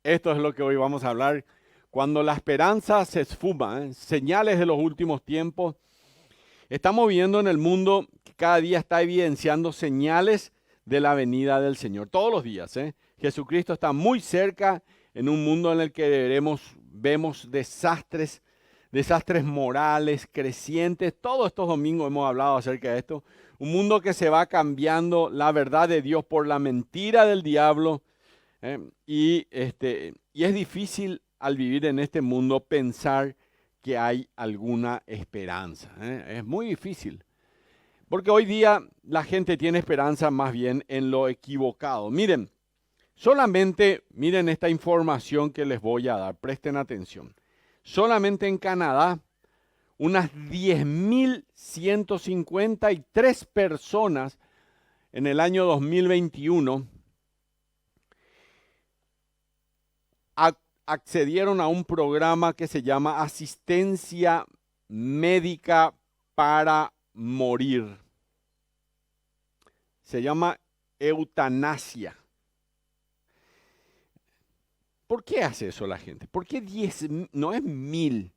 Esto es lo que hoy vamos a hablar. Cuando la esperanza se esfuma, señales de los últimos tiempos. Estamos viendo en el mundo que cada día está evidenciando señales de la venida del Señor. Todos los días, Jesucristo está muy cerca en un mundo en el que vemos desastres morales crecientes. Todos estos domingos hemos hablado acerca de esto. Un mundo que se va cambiando la verdad de Dios por la mentira del diablo. Y es difícil al vivir en este mundo pensar que hay alguna esperanza. Es muy difícil. Porque hoy día la gente tiene esperanza más bien en lo equivocado. Miren esta información que les voy a dar. Presten atención. Solamente en Canadá, unas 10.153 personas en el año 2021 accedieron a un programa que se llama Asistencia Médica para Morir. Se llama eutanasia. ¿Por qué hace eso la gente? ¿Por qué 10? No es 1.000,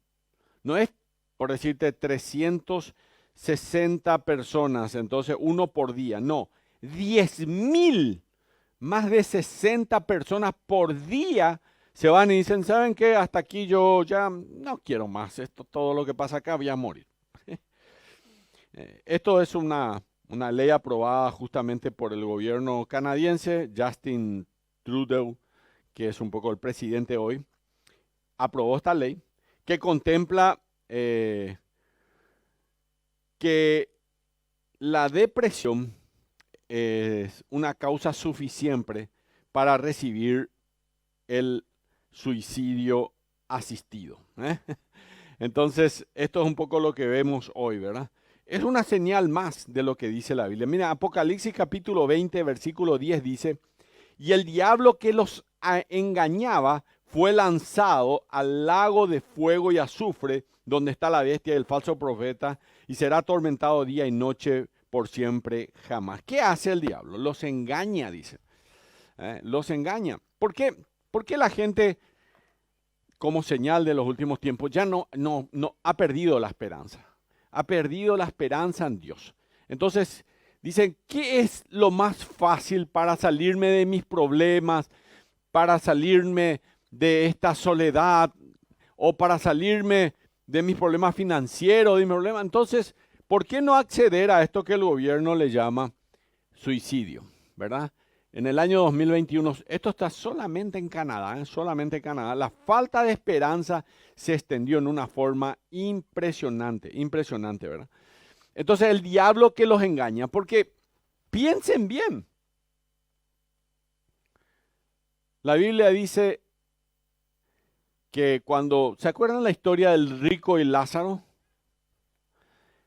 no es, por decirte, 360 personas, entonces uno por día. No, 10.000, más de 60 personas por día se van y dicen, ¿saben qué? Hasta aquí yo ya no quiero más. Esto, todo lo que pasa acá, voy a morir. Esto es una ley aprobada justamente por el gobierno canadiense. Justin Trudeau, que es un poco el presidente hoy, aprobó esta ley que contempla que la depresión es una causa suficiente para recibir el suicidio asistido. Entonces, esto es un poco lo que vemos hoy, ¿verdad? Es una señal más de lo que dice la Biblia. Mira, Apocalipsis capítulo 20, versículo 10 dice, y el diablo que los engañaba fue lanzado al lago de fuego y azufre, donde está la bestia y el falso profeta, y será atormentado día y noche por siempre jamás. ¿Qué hace el diablo? Los engaña, dice. Los engaña. ¿Por qué? Porque la gente, como señal de los últimos tiempos, ya no ha perdido la esperanza. Ha perdido la esperanza en Dios. Entonces, dicen, ¿qué es lo más fácil para salirme de mis problemas, para salirme de esta soledad o para salirme de mis problemas financieros, de mis problemas? Entonces, ¿por qué no acceder a esto que el gobierno le llama suicidio? ¿Verdad? En el año 2021, esto está solamente en Canadá, solamente en Canadá. La falta de esperanza se extendió en una forma impresionante, ¿verdad? Entonces el diablo que los engaña, porque piensen bien. La Biblia dice que ¿se acuerdan la historia del rico y Lázaro?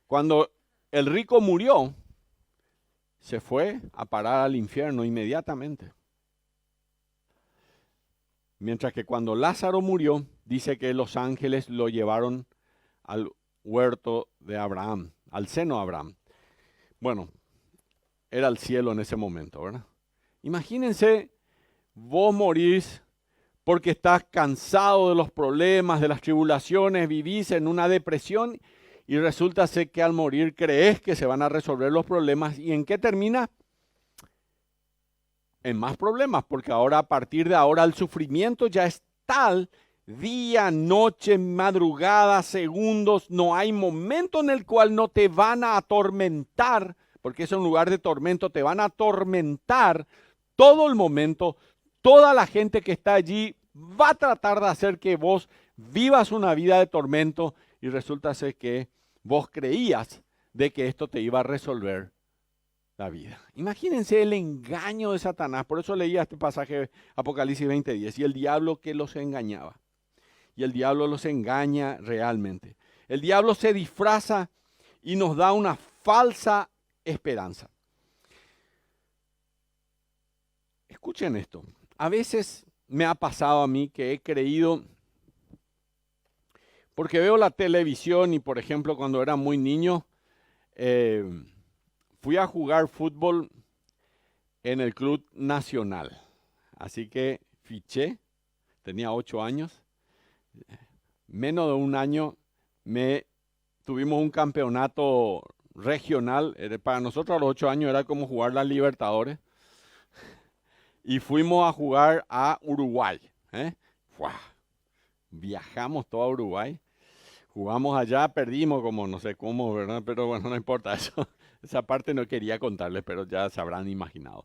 Cuando el rico murió, se fue a parar al infierno inmediatamente. Mientras que cuando Lázaro murió, dice que los ángeles lo llevaron al huerto de Abraham, al seno de Abraham. Bueno, era el cielo en ese momento, ¿verdad? Imagínense, vos morís porque estás cansado de los problemas, de las tribulaciones, vivís en una depresión y resulta ser que al morir crees que se van a resolver los problemas. ¿Y en qué termina? En más problemas, porque ahora, a partir de ahora, el sufrimiento ya es tal, día, noche, madrugada, segundos, no hay momento en el cual no te van a atormentar, porque es un lugar de tormento, te van a atormentar todo el momento. Toda la gente que está allí va a tratar de hacer que vos vivas una vida de tormento y resulta ser que vos creías de que esto te iba a resolver la vida. Imagínense el engaño de Satanás. Por eso leía este pasaje Apocalipsis 20:10. Y el diablo que los engañaba. Y el diablo los engaña realmente. El diablo se disfraza y nos da una falsa esperanza. Escuchen esto. A veces me ha pasado a mí que he creído, porque veo la televisión y, por ejemplo, cuando era muy niño, fui a jugar fútbol en el Club Nacional. Así que fiché, tenía 8 años. Menos de un año tuvimos un campeonato regional. Para nosotros a los 8 años era como jugar la Libertadores. Y fuimos a jugar a Uruguay. ¡Fua! Viajamos todo a Uruguay. Jugamos allá, perdimos como no sé cómo, ¿verdad? Pero bueno, no importa eso. Esa parte no quería contarles, pero ya se habrán imaginado.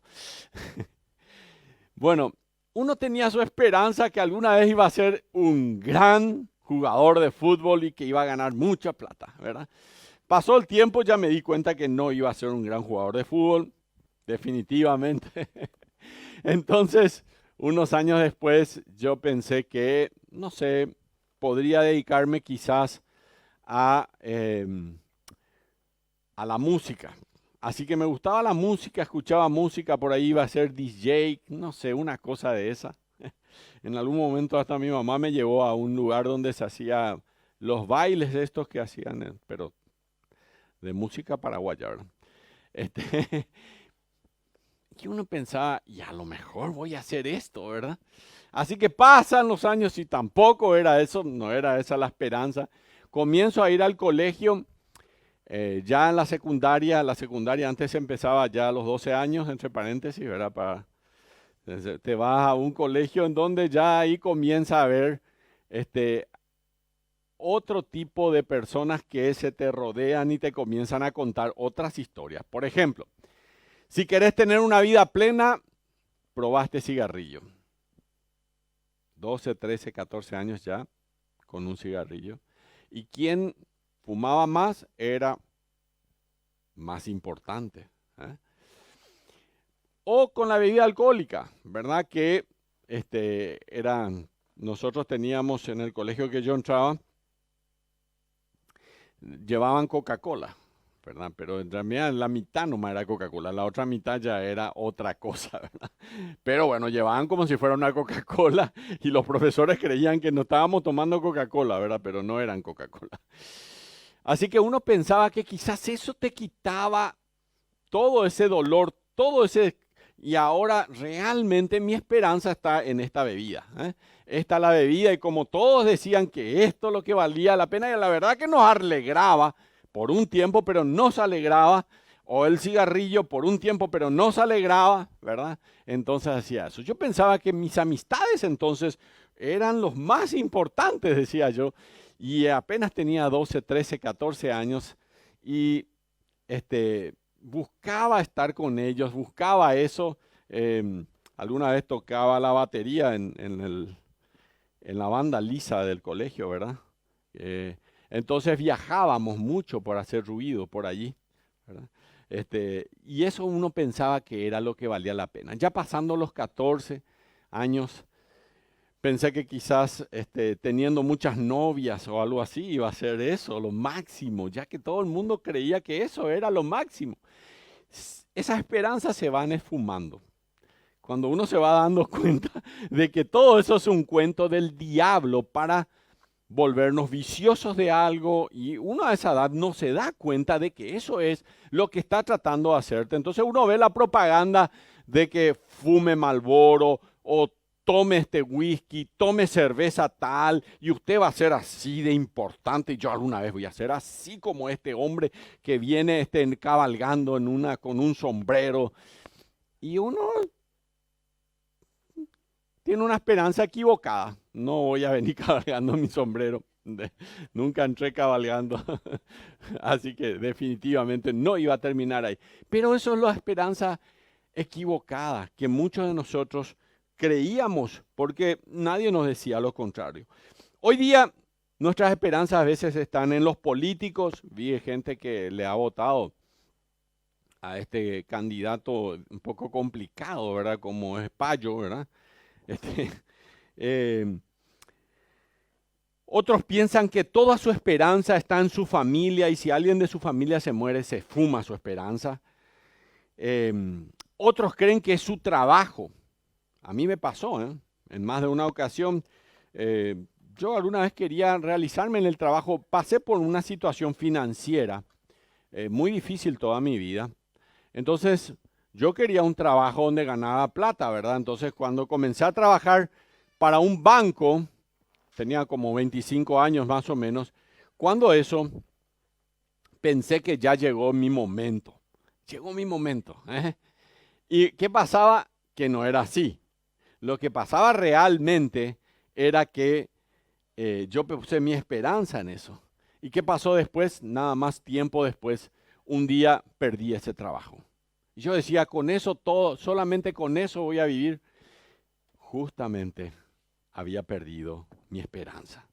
Bueno, uno tenía su esperanza que alguna vez iba a ser un gran jugador de fútbol y que iba a ganar mucha plata, ¿verdad? Pasó el tiempo, ya me di cuenta que no iba a ser un gran jugador de fútbol, definitivamente. Entonces, unos años después, yo pensé que, no sé, podría dedicarme quizás a la música. Así que me gustaba la música, escuchaba música, por ahí iba a ser DJ, no sé, una cosa de esa. En algún momento hasta mi mamá me llevó a un lugar donde se hacía los bailes estos que hacían, pero de música paraguaya, ¿verdad? Y uno pensaba, y a lo mejor voy a hacer esto, ¿verdad? Así que pasan los años y tampoco era eso, no era esa la esperanza. Comienzo a ir al colegio, ya en la secundaria antes empezaba ya a los 12 años, entre paréntesis, ¿verdad? Te vas a un colegio en donde ya ahí comienza a haber otro tipo de personas que se te rodean y te comienzan a contar otras historias. Por ejemplo, si querés tener una vida plena, probaste cigarrillo. 12, 13, 14 años ya con un cigarrillo. Y quien fumaba más era más importante. O con la bebida alcohólica, ¿verdad? Que nosotros teníamos en el colegio que yo entraba, llevaban Coca-Cola, ¿verdad? Pero en realidad la mitad nomás era Coca-Cola, la otra mitad ya era otra cosa, ¿verdad? Pero bueno, llevaban como si fuera una Coca-Cola y los profesores creían que no estábamos tomando Coca-Cola, ¿verdad? Pero no eran Coca-Cola. Así que uno pensaba que quizás eso te quitaba todo ese dolor, todo ese... Y ahora realmente mi esperanza está en esta bebida. Esta es la bebida y como todos decían que esto es lo que valía la pena y la verdad que nos alegraba por un tiempo, pero no se alegraba. O el cigarrillo por un tiempo, pero no se alegraba, ¿verdad? Entonces hacía eso. Yo pensaba que mis amistades entonces eran los más importantes, decía yo. Y apenas tenía 12, 13, 14 años y buscaba estar con ellos, buscaba eso. Alguna vez tocaba la batería en la banda lisa del colegio, ¿verdad? Entonces viajábamos mucho por hacer ruido por allí, ¿verdad? Y eso uno pensaba que era lo que valía la pena. Ya pasando los 14 años, pensé que quizás teniendo muchas novias o algo así iba a ser eso, lo máximo, ya que todo el mundo creía que eso era lo máximo. Esas esperanzas se van esfumando. Cuando uno se va dando cuenta de que todo eso es un cuento del diablo para volvernos viciosos de algo y uno a esa edad no se da cuenta de que eso es lo que está tratando de hacerte. Entonces uno ve la propaganda de que fume Marlboro o tome este whisky, tome cerveza tal, y usted va a ser así de importante. Y yo alguna vez voy a ser así como este hombre que viene cabalgando con un sombrero. Y uno tiene una esperanza equivocada. No voy a venir cabalgando mi sombrero. Nunca entré cabalgando. Así que definitivamente no iba a terminar ahí. Pero eso es la esperanza equivocada que muchos de nosotros creíamos porque nadie nos decía lo contrario. Hoy día nuestras esperanzas a veces están en los políticos. Vi gente que le ha votado a este candidato un poco complicado, ¿verdad? Como es Payo, ¿verdad? Otros piensan que toda su esperanza está en su familia y si alguien de su familia se muere, se fuma su esperanza. Otros creen que es su trabajo. A mí me pasó, en más de una ocasión. Yo alguna vez quería realizarme en el trabajo. Pasé por una situación financiera muy difícil toda mi vida. Entonces, yo quería un trabajo donde ganaba plata, ¿verdad? Entonces, cuando comencé a trabajar, para un banco, tenía como 25 años más o menos, cuando eso pensé que ya llegó mi momento. Llegó mi momento. ¿Y qué pasaba? Que no era así. Lo que pasaba realmente era que yo puse mi esperanza en eso. ¿Y qué pasó después? Nada más tiempo después, un día perdí ese trabajo. Y yo decía, con eso todo, solamente con eso voy a vivir. Justamente había perdido mi esperanza.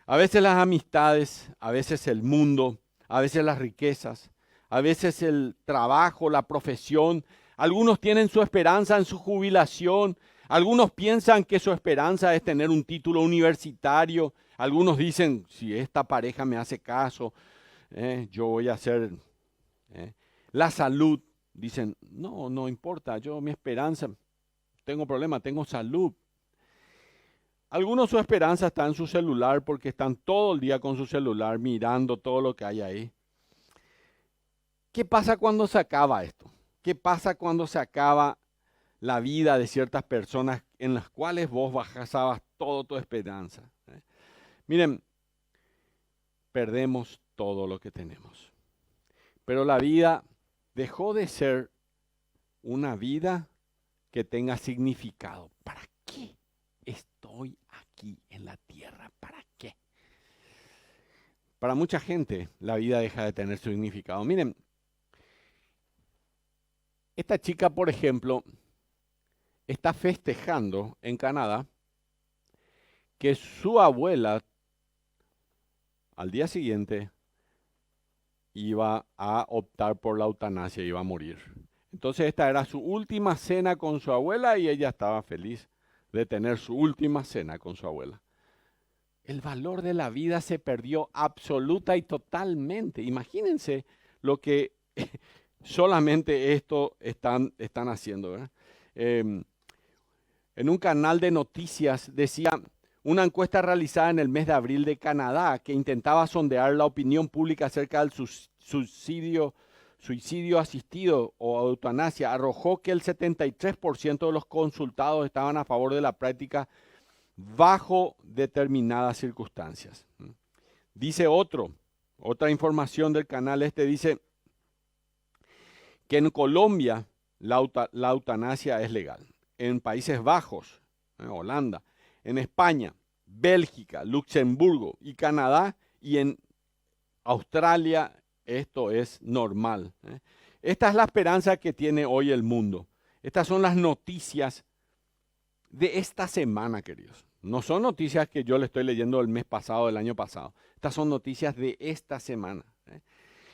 A veces las amistades, a veces el mundo, a veces las riquezas, a veces el trabajo, la profesión. Algunos tienen su esperanza en su jubilación. Algunos piensan que su esperanza es tener un título universitario. Algunos dicen, si esta pareja me hace caso, yo voy a hacer la salud. Dicen, no importa, yo mi esperanza, tengo problema, tengo salud. Algunos su esperanza está en su celular porque están todo el día con su celular mirando todo lo que hay ahí. ¿Qué pasa cuando se acaba esto? ¿Qué pasa cuando se acaba la vida de ciertas personas en las cuales vos basabas toda tu esperanza? Miren, perdemos todo lo que tenemos. Pero la vida dejó de ser una vida que tenga significado. ¿Para qué estoy aquí en la tierra? ¿Para qué? Para mucha gente la vida deja de tener significado. Miren, esta chica, por ejemplo, está festejando en Canadá que su abuela al día siguiente iba a optar por la eutanasia, iba a morir. Entonces esta era su última cena con su abuela y ella estaba feliz de tener su última cena con su abuela. El valor de la vida se perdió absoluta y totalmente. Imagínense lo que solamente esto están haciendo, ¿verdad? En un canal de noticias decía una encuesta realizada en el mes de abril de Canadá que intentaba sondear la opinión pública acerca del suicidio asistido o eutanasia arrojó que el 73% de los consultados estaban a favor de la práctica bajo determinadas circunstancias. Dice otra información del canal dice que en Colombia la eutanasia es legal. En Países Bajos, en Holanda, en España, Bélgica, Luxemburgo y Canadá, y en Australia esto es normal. Esta es la esperanza que tiene hoy el mundo. Estas son las noticias de esta semana, queridos. No son noticias que yo le estoy leyendo el mes pasado, del año pasado. Estas son noticias de esta semana.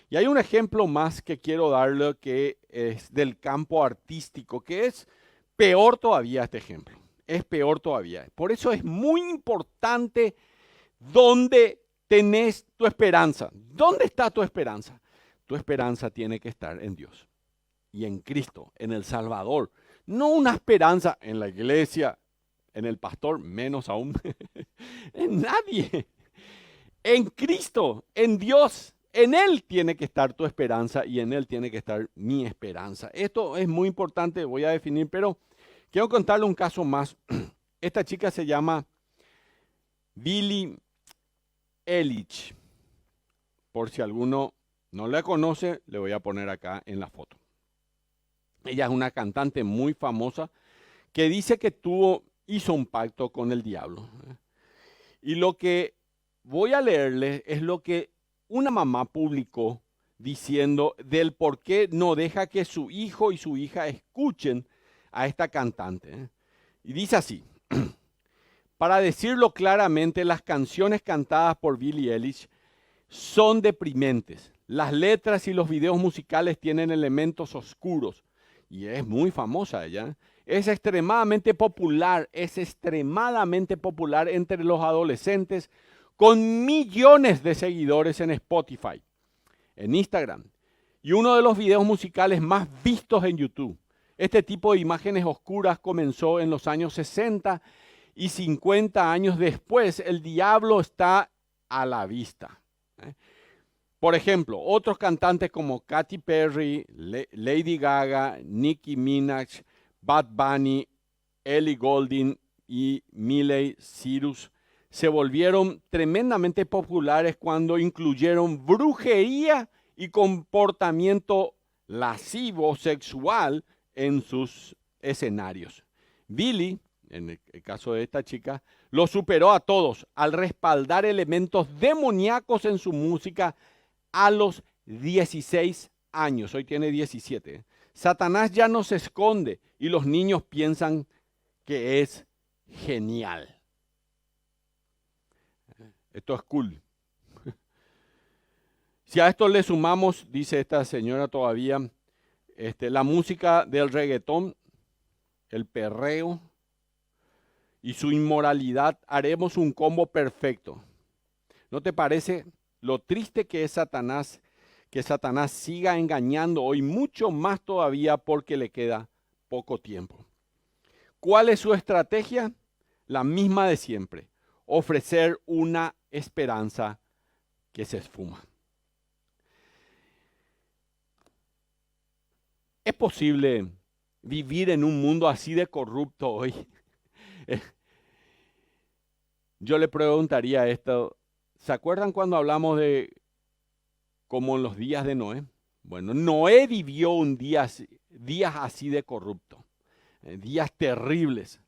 Y hay un ejemplo más que quiero darle que es del campo artístico, que es peor todavía este ejemplo. Es peor todavía. Por eso es muy importante dónde tenés tu esperanza. ¿Dónde está tu esperanza? Tu esperanza tiene que estar en Dios y en Cristo, en el Salvador. No una esperanza en la iglesia, en el pastor, menos aún, en nadie. En Cristo, en Dios. En Él tiene que estar tu esperanza y en Él tiene que estar mi esperanza. Esto es muy importante, voy a definir, pero quiero contarle un caso más. Esta chica se llama Billie Eilish. Por si alguno no la conoce, le voy a poner acá en la foto. Ella es una cantante muy famosa que dice que hizo un pacto con el diablo. Y lo que voy a leerle es lo que una mamá publicó diciendo del por qué no deja que su hijo y su hija escuchen a esta cantante. Y dice así: para decirlo claramente, las canciones cantadas por Billie Eilish son deprimentes. Las letras y los videos musicales tienen elementos oscuros. Y es muy famosa ella. Es extremadamente popular entre los adolescentes, con millones de seguidores en Spotify, en Instagram, y uno de los videos musicales más vistos en YouTube. Este tipo de imágenes oscuras comenzó en los años 60 y 50 años después, el diablo está a la vista. Por ejemplo, otros cantantes como Katy Perry, Lady Gaga, Nicki Minaj, Bad Bunny, Ellie Goulding, y Miley Cyrus se volvieron tremendamente populares cuando incluyeron brujería y comportamiento lascivo sexual en sus escenarios. Billie, en el caso de esta chica, lo superó a todos al respaldar elementos demoníacos en su música a los 16 años. Hoy tiene 17. Satanás ya no se esconde y los niños piensan que es genial. Esto es cool. Si a esto le sumamos, dice esta señora todavía, la música del reggaetón, el perreo y su inmoralidad, haremos un combo perfecto. ¿No te parece lo triste que es Satanás, que Satanás siga engañando hoy mucho más todavía porque le queda poco tiempo? ¿Cuál es su estrategia? La misma de siempre, ofrecer una esperanza que se esfuma. ¿Es posible vivir en un mundo así de corrupto hoy? Yo le preguntaría esto. ¿Se acuerdan cuando hablamos de como en los días de Noé? Bueno, Noé vivió días así de corrupto, días terribles,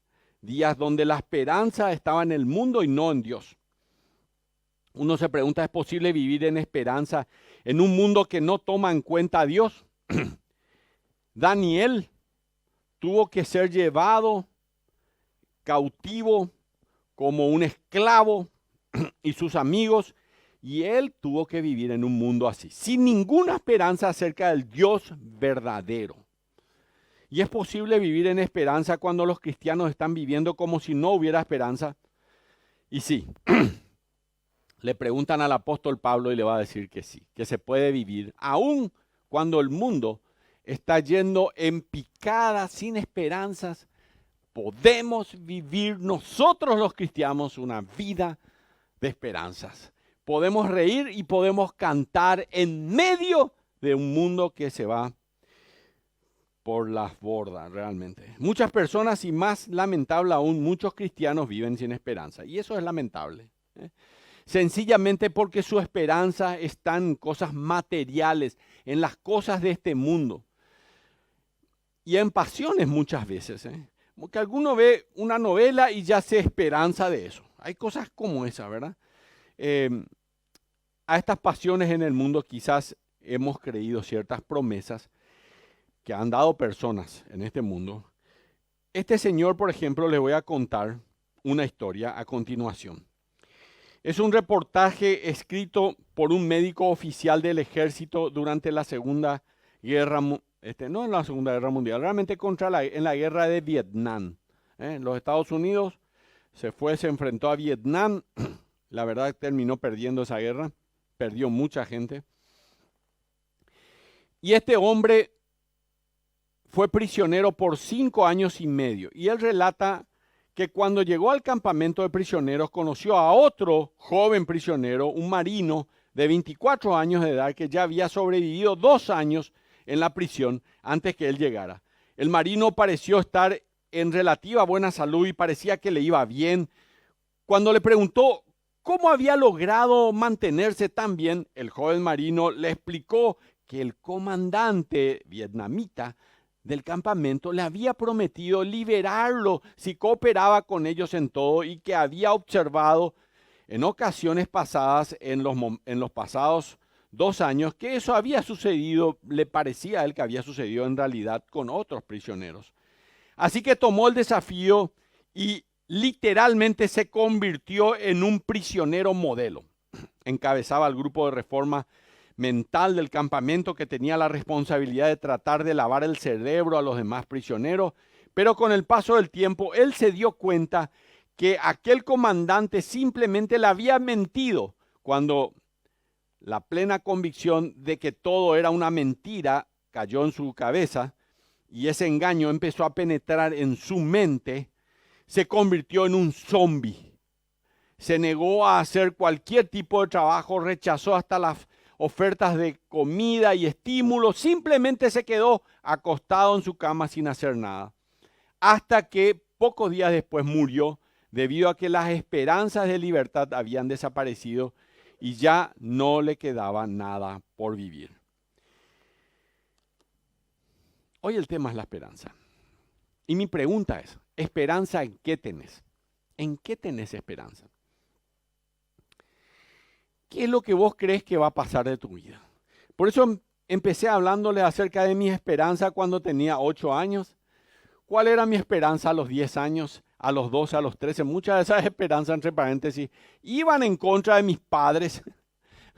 días donde la esperanza estaba en el mundo y no en Dios. Uno se pregunta, ¿es posible vivir en esperanza en un mundo que no toma en cuenta a Dios? Daniel tuvo que ser llevado cautivo como un esclavo y sus amigos, y él tuvo que vivir en un mundo así, sin ninguna esperanza acerca del Dios verdadero. ¿Y es posible vivir en esperanza cuando los cristianos están viviendo como si no hubiera esperanza? Y sí, le preguntan al apóstol Pablo y le va a decir que sí, que se puede vivir, aun cuando el mundo está yendo en picada, sin esperanzas. Podemos vivir nosotros los cristianos una vida de esperanzas. Podemos reír y podemos cantar en medio de un mundo que se va por las bordas realmente. Muchas personas, y más lamentable aún, muchos cristianos viven sin esperanza. Y eso es lamentable. Sencillamente porque su esperanza está en cosas materiales, en las cosas de este mundo. Y en pasiones muchas veces. Porque alguno ve una novela y ya se esperanza de eso. Hay cosas como esa, ¿verdad? A estas pasiones en el mundo quizás hemos creído ciertas promesas que han dado personas en este mundo. Este señor, por ejemplo, le voy a contar una historia a continuación. Es un reportaje escrito por un médico oficial del ejército durante la Segunda Guerra Mundial. No en la Segunda Guerra Mundial, realmente en la guerra de Vietnam. Los Estados Unidos se enfrentó a Vietnam. La verdad terminó perdiendo esa guerra, perdió mucha gente. Y este hombre fue prisionero por 5 años y medio. Y él relata que cuando llegó al campamento de prisioneros conoció a otro joven prisionero, un marino de 24 años de edad que ya había sobrevivido 2 años en la prisión antes que él llegara. El marino pareció estar en relativa buena salud y parecía que le iba bien. Cuando le preguntó cómo había logrado mantenerse tan bien, el joven marino le explicó que el comandante vietnamita del campamento le había prometido liberarlo si cooperaba con ellos en todo y que había observado en ocasiones pasadas, en los pasados 2 años, que eso había sucedido, le parecía a él que había sucedido en realidad con otros prisioneros. Así que tomó el desafío y literalmente se convirtió en un prisionero modelo. Encabezaba el grupo de reforma mental del campamento que tenía la responsabilidad de tratar de lavar el cerebro a los demás prisioneros, pero con el paso del tiempo él se dio cuenta que aquel comandante simplemente le había mentido cuando la plena convicción de que todo era una mentira cayó en su cabeza y ese engaño empezó a penetrar en su mente. Se convirtió en un zombie. Se negó a hacer cualquier tipo de trabajo, rechazó hasta las ofertas de comida y estímulos, simplemente se quedó acostado en su cama sin hacer nada. Hasta que pocos días después murió debido a que las esperanzas de libertad habían desaparecido y ya no le quedaba nada por vivir. Hoy el tema es la esperanza. Y mi pregunta es, ¿esperanza en qué tenés? ¿En qué tenés esperanza? ¿Qué es lo que vos crees que va a pasar de tu vida? Por eso empecé hablándole acerca de mi esperanza cuando tenía 8 años. ¿Cuál era mi esperanza a los 10 años, a los 12, a los 13? Muchas de esas esperanzas, entre paréntesis, iban en contra de mis padres,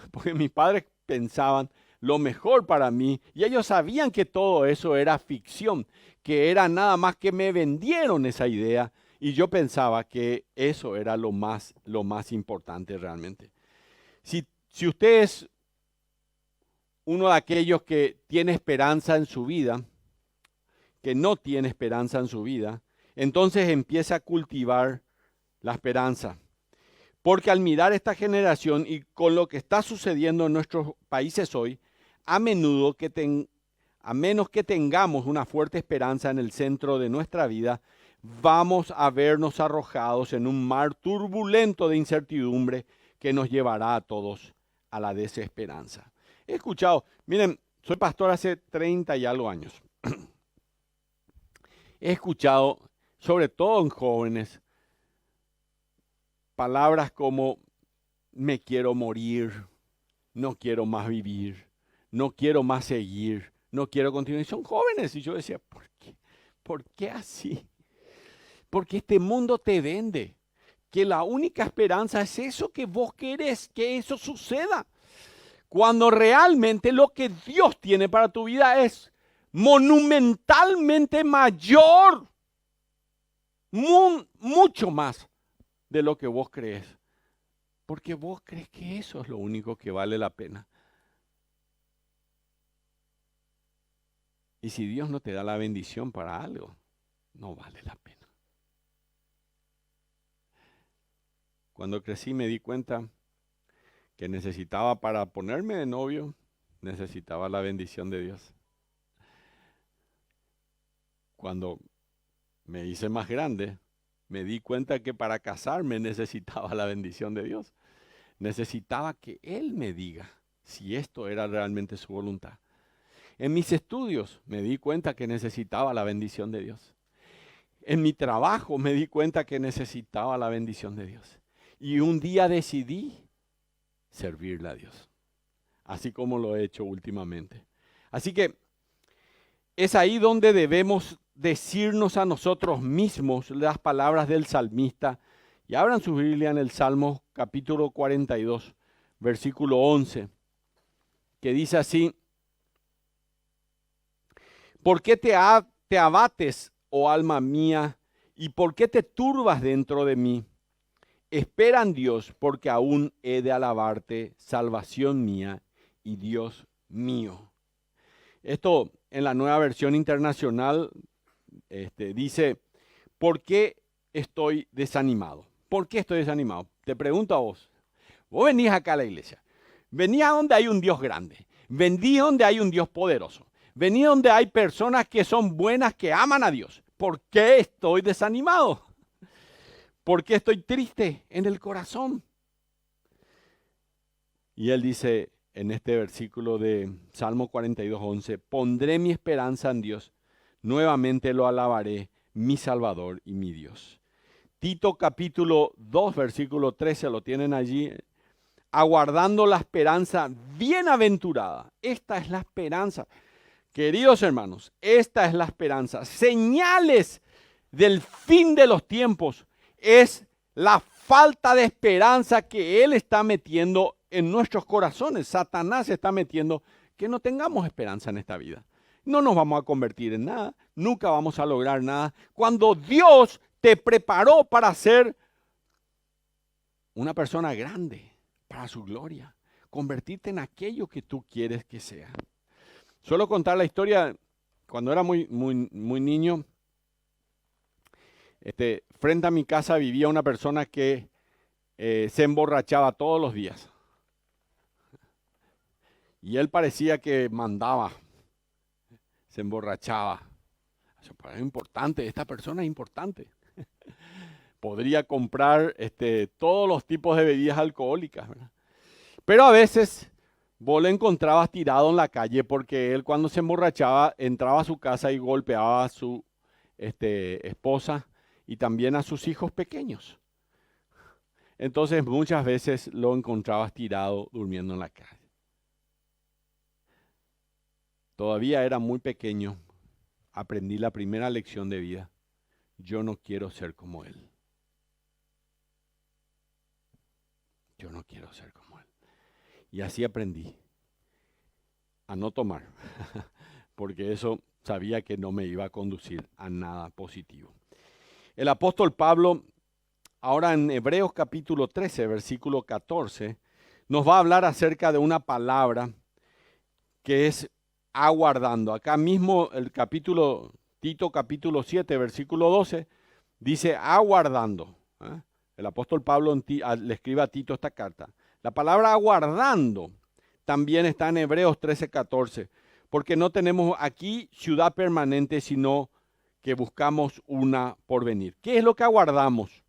porque mis padres pensaban lo mejor para mí y ellos sabían que todo eso era ficción, que era nada más que me vendieron esa idea y yo pensaba que eso era lo más importante realmente. Si usted es uno de aquellos que tiene esperanza en su vida, que no tiene esperanza en su vida, entonces empieza a cultivar la esperanza. Porque al mirar esta generación y con lo que está sucediendo en nuestros países hoy, a menos que tengamos una fuerte esperanza en el centro de nuestra vida, vamos a vernos arrojados en un mar turbulento de incertidumbre que nos llevará a todos a la desesperanza. He escuchado, miren, soy pastor hace 30 y algo años. He escuchado, sobre todo en jóvenes, palabras como me quiero morir, no quiero más vivir, no quiero más seguir, no quiero continuar. Y son jóvenes y yo decía, ¿por qué? ¿Por qué así? Porque este mundo te vende que la única esperanza es eso que vos querés, que eso suceda. Cuando realmente lo que Dios tiene para tu vida es monumentalmente mayor, mucho más de lo que vos crees. Porque vos crees que eso es lo único que vale la pena. Y si Dios no te da la bendición para algo, no vale la pena. Cuando crecí me di cuenta que necesitaba para ponerme de novio, necesitaba la bendición de Dios. Cuando me hice más grande, me di cuenta que para casarme necesitaba la bendición de Dios. Necesitaba que Él me diga si esto era realmente su voluntad. En mis estudios me di cuenta que necesitaba la bendición de Dios. En mi trabajo me di cuenta que necesitaba la bendición de Dios. Y un día decidí servirle a Dios, así como lo he hecho últimamente. Así que es ahí donde debemos decirnos a nosotros mismos las palabras del salmista. Y abran su Biblia en el Salmo capítulo 42, versículo 11, que dice así: ¿por qué te abates, oh alma mía, y por qué te turbas dentro de mí? Espera en Dios, porque aún he de alabarte, salvación mía y Dios mío. Esto en la Nueva Versión Internacional dice, ¿por qué estoy desanimado? ¿Por qué estoy desanimado? Te pregunto a vos. Vos venís acá a la iglesia. Venís a donde hay un Dios grande. Venís donde hay un Dios poderoso. Venís donde hay personas que son buenas, que aman a Dios. ¿Por qué estoy desanimado? ¿Por qué estoy triste en el corazón? Y él dice en este versículo de Salmo 42:11, pondré mi esperanza en Dios, nuevamente lo alabaré, mi Salvador y mi Dios. Tito capítulo 2, versículo 13, lo tienen allí. Aguardando la esperanza bienaventurada. Esta es la esperanza. Queridos hermanos, esta es la esperanza. Señales del fin de los tiempos es la falta de esperanza que Él está metiendo en nuestros corazones. Satanás está metiendo que no tengamos esperanza en esta vida. No nos vamos a convertir en nada, nunca vamos a lograr nada. Cuando Dios te preparó para ser una persona grande, para su gloria, convertirte en aquello que tú quieres que sea. Suelo contar la historia, cuando era muy niño, frente a mi casa vivía una persona que se emborrachaba todos los días. Y él parecía que mandaba, se emborrachaba. Es importante, esta persona es importante. Podría comprar todos los tipos de bebidas alcohólicas, ¿verdad? Pero a veces vos le encontrabas tirado en la calle porque él cuando se emborrachaba entraba a su casa y golpeaba a su esposa y también a sus hijos pequeños. Entonces muchas veces lo encontrabas tirado durmiendo en la calle. Todavía era muy pequeño, aprendí la primera lección de vida. Yo no quiero ser como él. Yo no quiero ser como él. Y así aprendí a no tomar, porque eso sabía que no me iba a conducir a nada positivo. El apóstol Pablo, ahora en Hebreos capítulo 13, versículo 14, nos va a hablar acerca de una palabra que es aguardando. Acá mismo el capítulo, Tito capítulo 7, versículo 12, dice aguardando. El apóstol Pablo le escribe a Tito esta carta. La palabra aguardando también está en Hebreos 13, 14, porque no tenemos aquí ciudad permanente, sino que buscamos una por venir. ¿Qué es lo que aguardamos?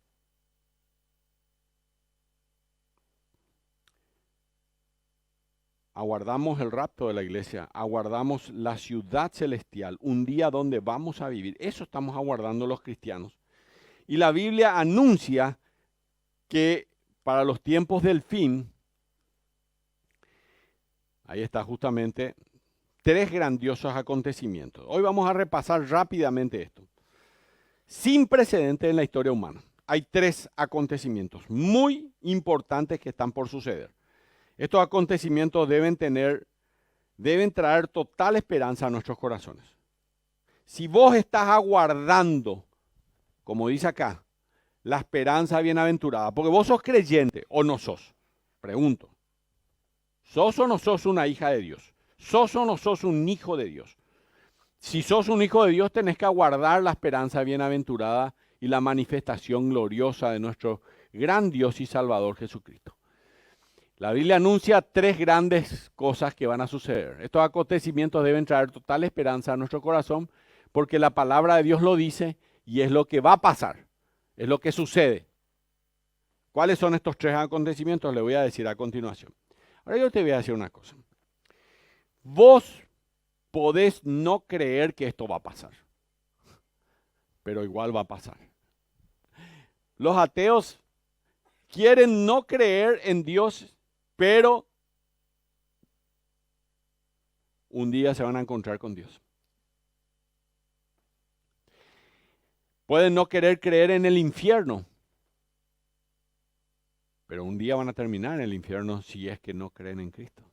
Aguardamos el rapto de la iglesia, aguardamos la ciudad celestial, un día donde vamos a vivir. Eso estamos aguardando los cristianos. Y la Biblia anuncia que para los tiempos del fin, ahí está justamente, 3 grandiosos acontecimientos. Hoy vamos a repasar rápidamente esto. Sin precedente en la historia humana. Hay 3 acontecimientos muy importantes que están por suceder. Estos acontecimientos deben traer total esperanza a nuestros corazones. Si vos estás aguardando, como dice acá, la esperanza bienaventurada, porque vos sos creyente o no sos, pregunto, ¿sos o no sos una hija de Dios? ¿Sos o no sos un hijo de Dios? Si sos un hijo de Dios, tenés que aguardar la esperanza bienaventurada y la manifestación gloriosa de nuestro gran Dios y Salvador Jesucristo. La Biblia anuncia 3 grandes cosas que van a suceder. Estos acontecimientos deben traer total esperanza a nuestro corazón porque la palabra de Dios lo dice y es lo que va a pasar, es lo que sucede. ¿Cuáles son estos 3 acontecimientos? Le voy a decir a continuación. Ahora yo te voy a decir una cosa. Vos podés no creer que esto va a pasar, pero igual va a pasar. Los ateos quieren no creer en Dios, pero un día se van a encontrar con Dios. Pueden no querer creer en el infierno, pero un día van a terminar en el infierno si es que no creen en Cristo.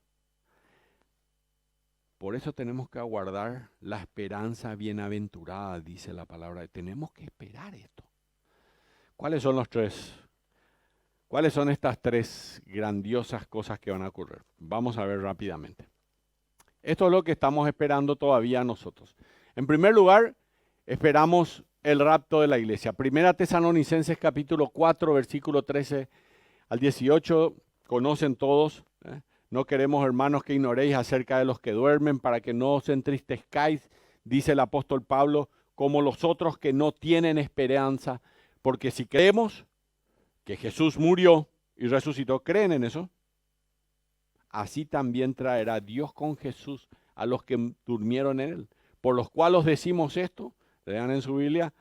Por eso tenemos que aguardar la esperanza bienaventurada, dice la palabra. Tenemos que esperar esto. ¿Cuáles son ¿Cuáles son estas 3 grandiosas cosas que van a ocurrir? Vamos a ver rápidamente. Esto es lo que estamos esperando todavía nosotros. En primer lugar, esperamos el rapto de la iglesia. Primera Tesalonicenses capítulo 4, versículo 13 al 18, conocen todos. No queremos, hermanos, que ignoréis acerca de los que duermen, para que no os entristezcáis, dice el apóstol Pablo, como los otros que no tienen esperanza. Porque si creemos que Jesús murió y resucitó, ¿creen en eso? Así también traerá Dios con Jesús a los que durmieron en él. Por los cuales decimos esto, lean en su Biblia,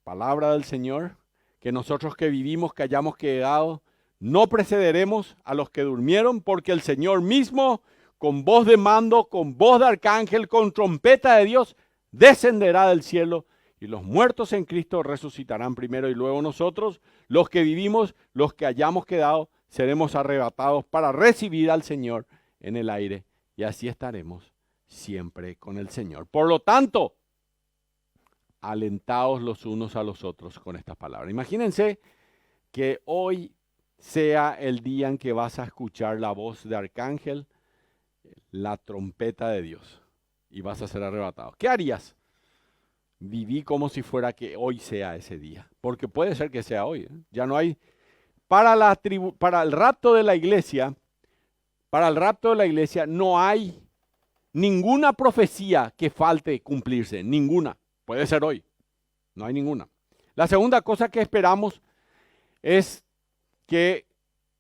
palabra del Señor, que nosotros que vivimos, que hayamos quedado, no precederemos a los que durmieron, porque el Señor mismo, con voz de mando, con voz de arcángel, con trompeta de Dios, descenderá del cielo. Y los muertos en Cristo resucitarán primero y luego nosotros, los que vivimos, los que hayamos quedado, seremos arrebatados para recibir al Señor en el aire y así estaremos siempre con el Señor. Por lo tanto, alentaos los unos a los otros con estas palabras. Imagínense que hoy sea el día en que vas a escuchar la voz de arcángel, la trompeta de Dios y vas a ser arrebatado. ¿Qué harías? Viví como si fuera que hoy sea ese día, porque puede ser que sea hoy. Ya no hay, para el rapto de la iglesia, no hay ninguna profecía que falte cumplirse, ninguna. Puede ser hoy, no hay ninguna. La segunda cosa que esperamos es que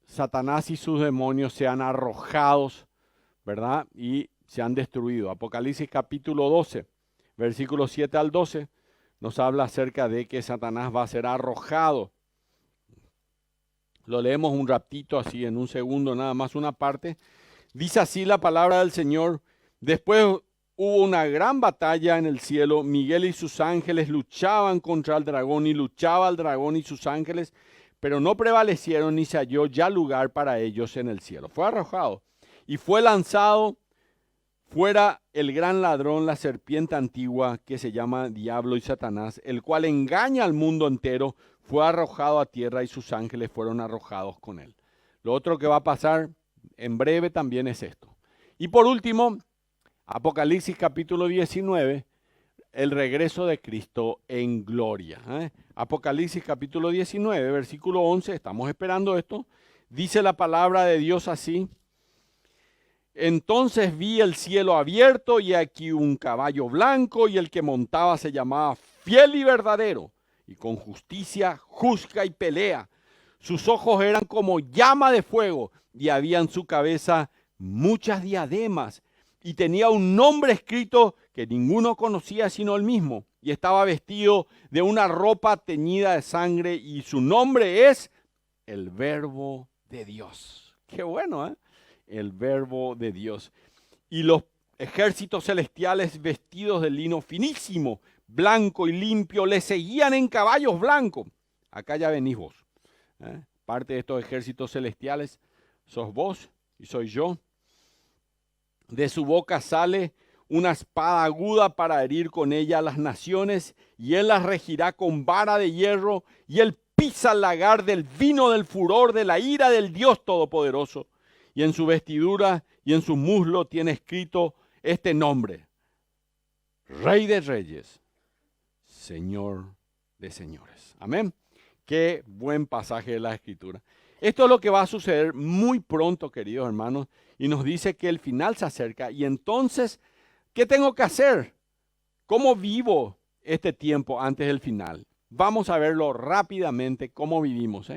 Satanás y sus demonios sean arrojados, ¿verdad? Y sean destruidos. Apocalipsis capítulo 12, versículos 7 al 12, nos habla acerca de que Satanás va a ser arrojado. Lo leemos un ratito así, en un segundo nada más una parte. Dice así la palabra del Señor. Después hubo una gran batalla en el cielo. Miguel y sus ángeles luchaban contra el dragón y luchaba el dragón y sus ángeles, pero no prevalecieron ni se halló ya lugar para ellos en el cielo. Fue arrojado y fue lanzado fuera el gran ladrón, la serpiente antigua que se llama Diablo y Satanás, el cual engaña al mundo entero. Fue arrojado a tierra y sus ángeles fueron arrojados con él. Lo otro que va a pasar en breve también es esto. Y por último, Apocalipsis capítulo 19, el regreso de Cristo en gloria. Apocalipsis capítulo 19, versículo 11, estamos esperando esto. Dice la palabra de Dios así. Entonces vi el cielo abierto y aquí un caballo blanco y el que montaba se llamaba Fiel y Verdadero y con justicia juzga y pelea. Sus ojos eran como llama de fuego y había en su cabeza muchas diademas y tenía un nombre escrito que ninguno conocía sino él mismo y estaba vestido de una ropa teñida de sangre y su nombre es el Verbo de Dios. Qué bueno, ¿eh? El Verbo de Dios. Y los ejércitos celestiales vestidos de lino finísimo, blanco y limpio, le seguían en caballos blancos. Acá ya venís vos. Parte de estos ejércitos celestiales sos vos y soy yo. De su boca sale una espada aguda para herir con ella a las naciones, y él las regirá con vara de hierro, y él pisa el lagar del vino del furor de la ira del Dios Todopoderoso. Y en su vestidura y en su muslo tiene escrito este nombre: Rey de Reyes, Señor de Señores. Amén. Qué buen pasaje de la Escritura. Esto es lo que va a suceder muy pronto, queridos hermanos, y nos dice que el final se acerca. Y entonces, ¿qué tengo que hacer? ¿Cómo vivo este tiempo antes del final? Vamos a verlo rápidamente, cómo vivimos,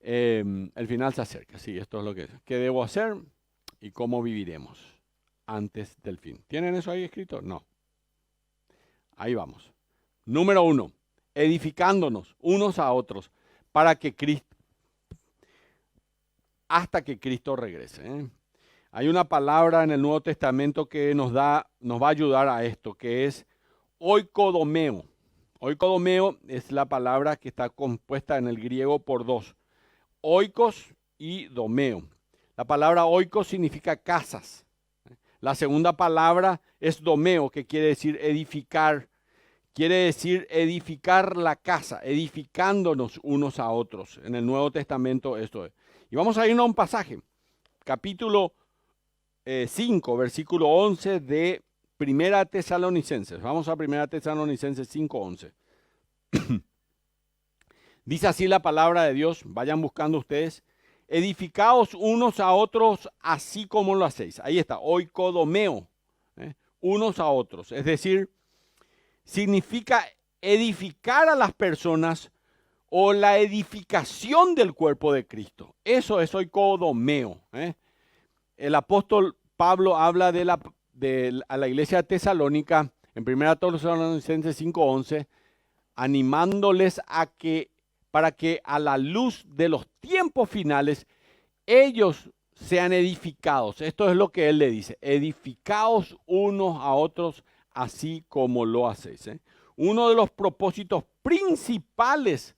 el final se acerca. Sí, esto es lo que es. ¿Qué debo hacer y cómo viviremos antes del fin? ¿Tienen eso ahí escrito? No. Ahí vamos. Número 1, edificándonos unos a otros para que Cristo, hasta que Cristo regrese. Hay una palabra en el Nuevo Testamento que nos va a ayudar a esto, que es oikodomeo. Oikodomeo es la palabra que está compuesta en el griego por dos: oikos y domeo. La palabra oikos significa casas. La segunda palabra es domeo, que quiere decir edificar. Quiere decir edificar la casa, edificándonos unos a otros. En el Nuevo Testamento esto es. Y vamos a irnos a un pasaje. Capítulo 5, versículo 11 de Primera Tesalonicenses. Vamos a Primera Tesalonicenses 5, 11. Dice así la palabra de Dios, vayan buscando ustedes: edificaos unos a otros así como lo hacéis. Ahí está, oikodomeo, unos a otros. Es decir, significa edificar a las personas o la edificación del cuerpo de Cristo. Eso es oikodomeo. El apóstol Pablo habla a la iglesia de Tesalónica en 1 Tesalonicenses 5:11, animándoles para que a la luz de los tiempos finales ellos sean edificados. Esto es lo que él le dice: edificaos unos a otros así como lo hacéis. Uno de los propósitos principales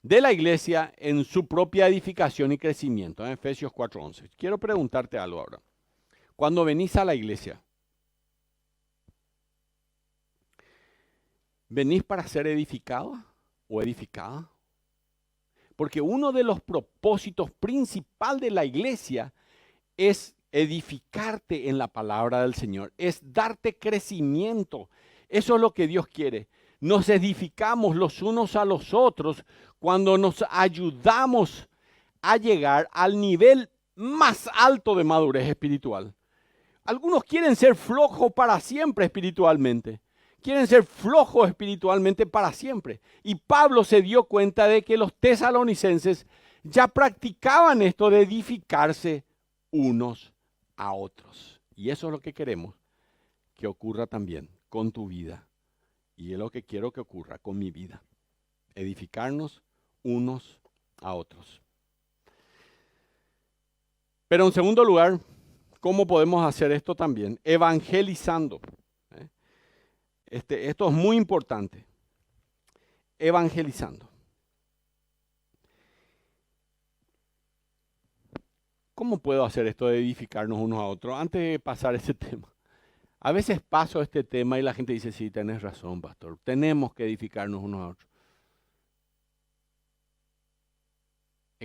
de la iglesia en su propia edificación y crecimiento. Efesios 4:11. Quiero preguntarte algo ahora. Cuando venís a la iglesia, ¿venís para ser edificado o edificada? Porque uno de los propósitos principales de la iglesia es edificarte en la palabra del Señor, es darte crecimiento. Eso es lo que Dios quiere. Nos edificamos los unos a los otros cuando nos ayudamos a llegar al nivel más alto de madurez espiritual. Algunos quieren ser flojos para siempre espiritualmente. quieren ser flojos espiritualmente para siempre. Y Pablo se dio cuenta de que los tesalonicenses ya practicaban esto de edificarse unos a otros. Y eso es lo que queremos que ocurra también con tu vida. Y es lo que quiero que ocurra con mi vida. Edificarnos unos a otros. Pero en segundo lugar, ¿cómo podemos hacer esto también? Evangelizando. Esto es muy importante. Evangelizando. ¿Cómo puedo hacer esto de edificarnos unos a otros? Antes de pasar ese tema. A veces paso este tema y la gente dice, sí, tenés razón, pastor. Tenemos que edificarnos unos a otros.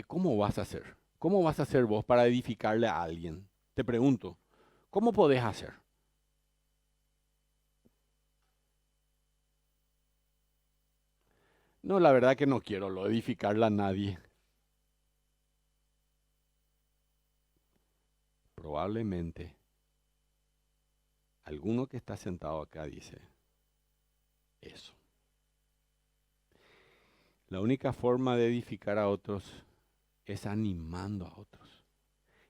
¿Cómo vas a hacer? ¿Cómo vas a hacer vos para edificarle a alguien? Te pregunto, ¿cómo podés hacer? No, la verdad que no quiero edificarle a nadie. Probablemente alguno que está sentado acá dice eso. La única forma de edificar a otros es animando a otros.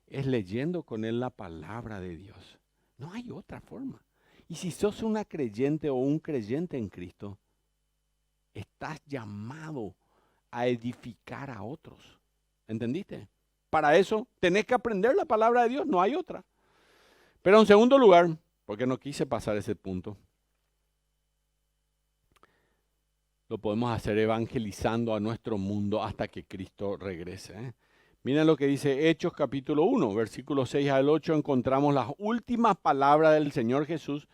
Es leyendo con él la palabra de Dios. No hay otra forma. Y si sos una creyente o un creyente en Cristo, estás llamado a edificar a otros. ¿Entendiste? Para eso tenés que aprender la palabra de Dios, no hay otra. Pero en segundo lugar, porque no quise pasar ese punto, lo podemos hacer evangelizando a nuestro mundo hasta que Cristo regrese. Miren lo que dice Hechos capítulo 1, versículos 6 al 8, encontramos las últimas palabras del Señor Jesús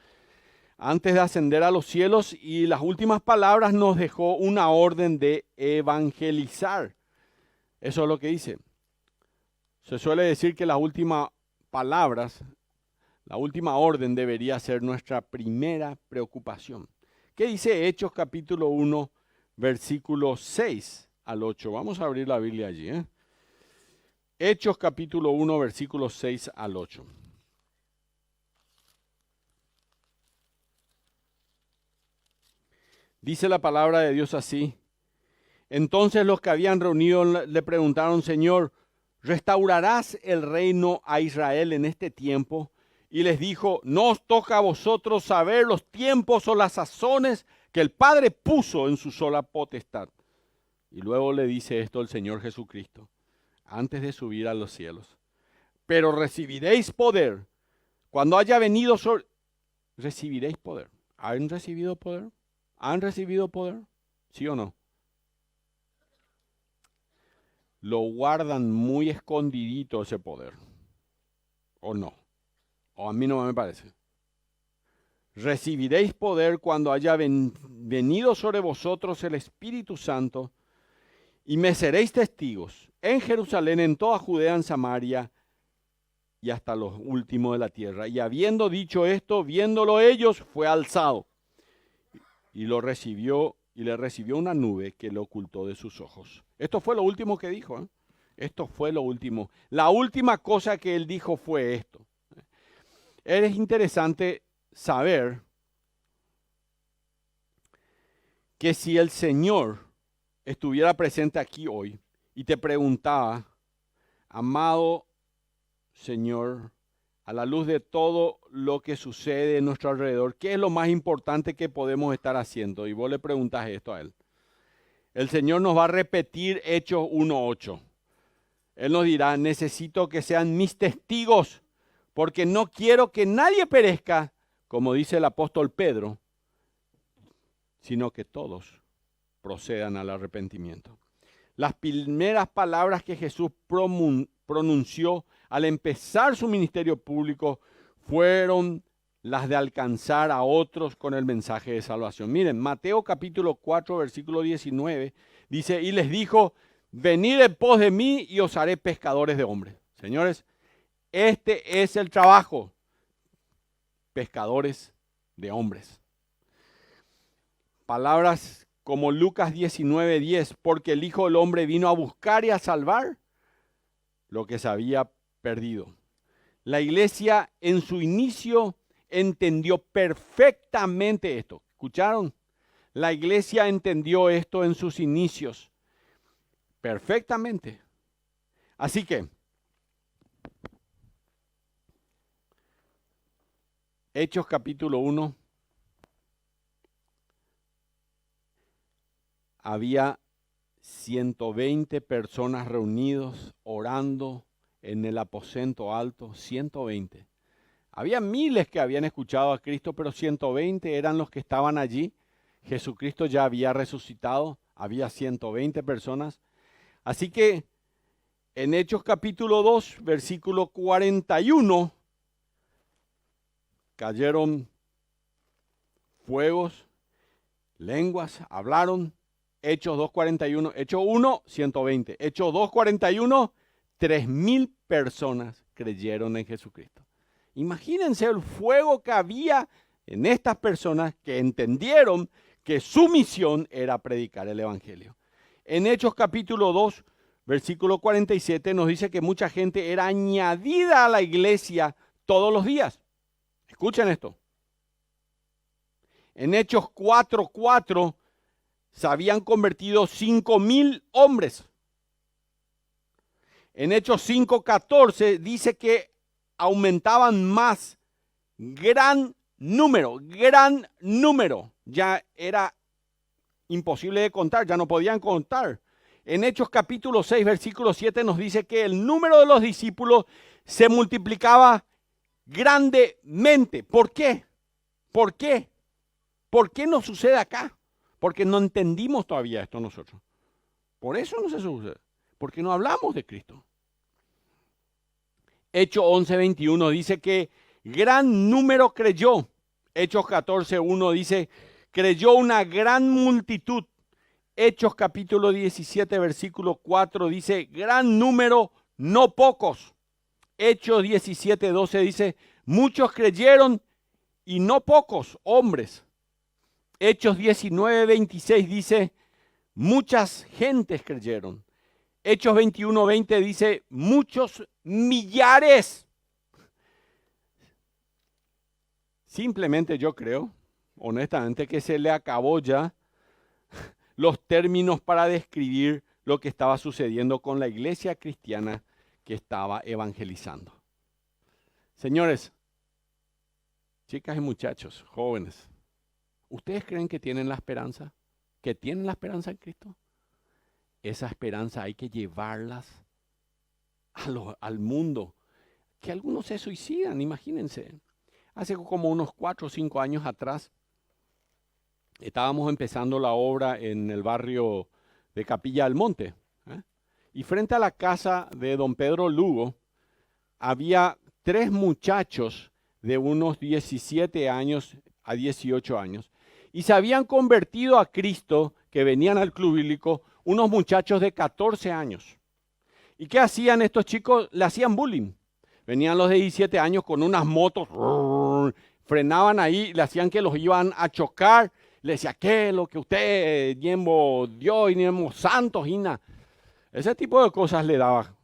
antes de ascender a los cielos, y las últimas palabras nos dejó una orden de evangelizar. Eso es lo que dice. Se suele decir que las últimas palabras, la última orden debería ser nuestra primera preocupación. ¿Qué dice Hechos capítulo 1, versículos 6 al 8? Vamos a abrir la Biblia allí. Hechos capítulo 1, versículos 6 al 8. Dice la palabra de Dios así. Entonces los que habían reunido le preguntaron, Señor, ¿restaurarás el reino a Israel en este tiempo? Y les dijo, no os toca a vosotros saber los tiempos o las sazones que el Padre puso en su sola potestad. Y luego le dice esto el Señor Jesucristo, antes de subir a los cielos. Pero recibiréis poder cuando haya venido sobre... Recibiréis poder. ¿Han recibido poder? ¿Han recibido poder? ¿Sí o no? Lo guardan muy escondidito ese poder. ¿O no? O a mí no me parece. Recibiréis poder cuando haya venido sobre vosotros el Espíritu Santo, y me seréis testigos en Jerusalén, en toda Judea, en Samaria y hasta los últimos de la tierra. Y habiendo dicho esto, viéndolo ellos, fue alzado y lo recibió, y le recibió una nube que le ocultó de sus ojos. Esto fue lo último que dijo. Esto fue lo último. La última cosa que él dijo fue esto. Es interesante saber que si el Señor estuviera presente aquí hoy y te preguntaba, amado Señor, a la luz de todo lo que sucede en nuestro alrededor, ¿qué es lo más importante que podemos estar haciendo? Y vos le preguntas esto a Él. El Señor nos va a repetir Hechos 1:8. Él nos dirá, necesito que sean mis testigos, porque no quiero que nadie perezca, como dice el apóstol Pedro, sino que todos procedan al arrepentimiento. Las primeras palabras que Jesús pronunció al empezar su ministerio público fueron las de alcanzar a otros con el mensaje de salvación. Miren, Mateo capítulo 4, versículo 19, dice, y les dijo, venid en pos de mí y os haré pescadores de hombres. Señores, este es el trabajo, pescadores de hombres. Palabras como Lucas 19:10, porque el Hijo del Hombre vino a buscar y a salvar lo que se había perdido. La iglesia en su inicio entendió perfectamente esto. ¿Escucharon? La iglesia entendió esto en sus inicios perfectamente. Así que, Hechos capítulo 1, había 120 personas reunidos orando en el aposento alto, 120. Había miles que habían escuchado a Cristo, pero 120 eran los que estaban allí. Jesucristo ya había resucitado, había 120 personas. Así que en Hechos capítulo 2, versículo 41, cayeron fuegos, lenguas, hablaron. Hechos 2:41, Hechos 1, 120. Hechos 2:41, 3,000 personas creyeron en Jesucristo. Imagínense el fuego que había en estas personas que entendieron que su misión era predicar el Evangelio. En Hechos capítulo 2, versículo 47 nos dice que mucha gente era añadida a la iglesia todos los días. Escuchen esto. En Hechos 4:4 se habían convertido 5,000 hombres. En Hechos 5:14 dice que aumentaban más, gran número. Ya era imposible de contar, ya no podían contar. En Hechos capítulo 6, versículo 7 nos dice que el número de los discípulos se multiplicaba grandemente. ¿Por qué? ¿Por qué? ¿Por qué no sucede acá? Porque no entendimos todavía esto nosotros. Por eso no se sucede. Porque no hablamos de Cristo. Hechos 11:21 dice que gran número creyó. Hechos 14:1 dice, creyó una gran multitud. Hechos capítulo 17, versículo 4 dice, gran número, no pocos. Hechos 17:12 dice, muchos creyeron y no pocos hombres. Hechos 19:26 dice, muchas gentes creyeron. Hechos 21:20 dice, muchos millares. Simplemente yo creo, honestamente, que se le acabó ya los términos para describir lo que estaba sucediendo con la iglesia cristiana que estaba evangelizando. Señores, chicas y muchachos, jóvenes, ¿ustedes creen que tienen la esperanza? ¿Que tienen la esperanza en Cristo? Esa esperanza hay que llevarlas al mundo. Que algunos se suicidan, imagínense. Hace como unos 4 o 5 años atrás, estábamos empezando la obra en el barrio de Capilla del Monte. Y frente a la casa de don Pedro Lugo, había 3 muchachos de unos 17 años a 18 años. Y se habían convertido a Cristo, que venían al club bíblico, unos muchachos de 14 años. ¿Y qué hacían estos chicos? Le hacían bullying. Venían los de 17 años con unas motos, frenaban ahí, le hacían que los iban a chocar. Le decía, ¿qué es lo que usted, niemo Dios y niemo santos, Ina? Ese tipo de cosas le daba.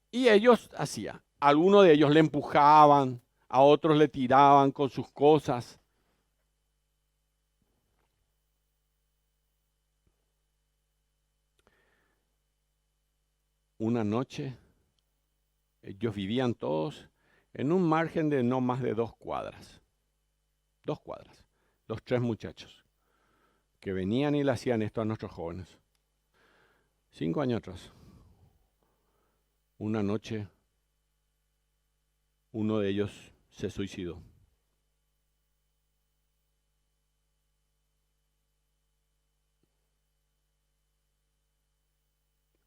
Y ellos hacían. Algunos de ellos le empujaban, a otros le tiraban con sus cosas. Una noche, ellos vivían todos en un margen de no más de 2 cuadras. 2 cuadras. Los 3 muchachos que venían y le hacían esto a nuestros jóvenes. 5 años atrás. Una noche, uno de ellos se suicidó.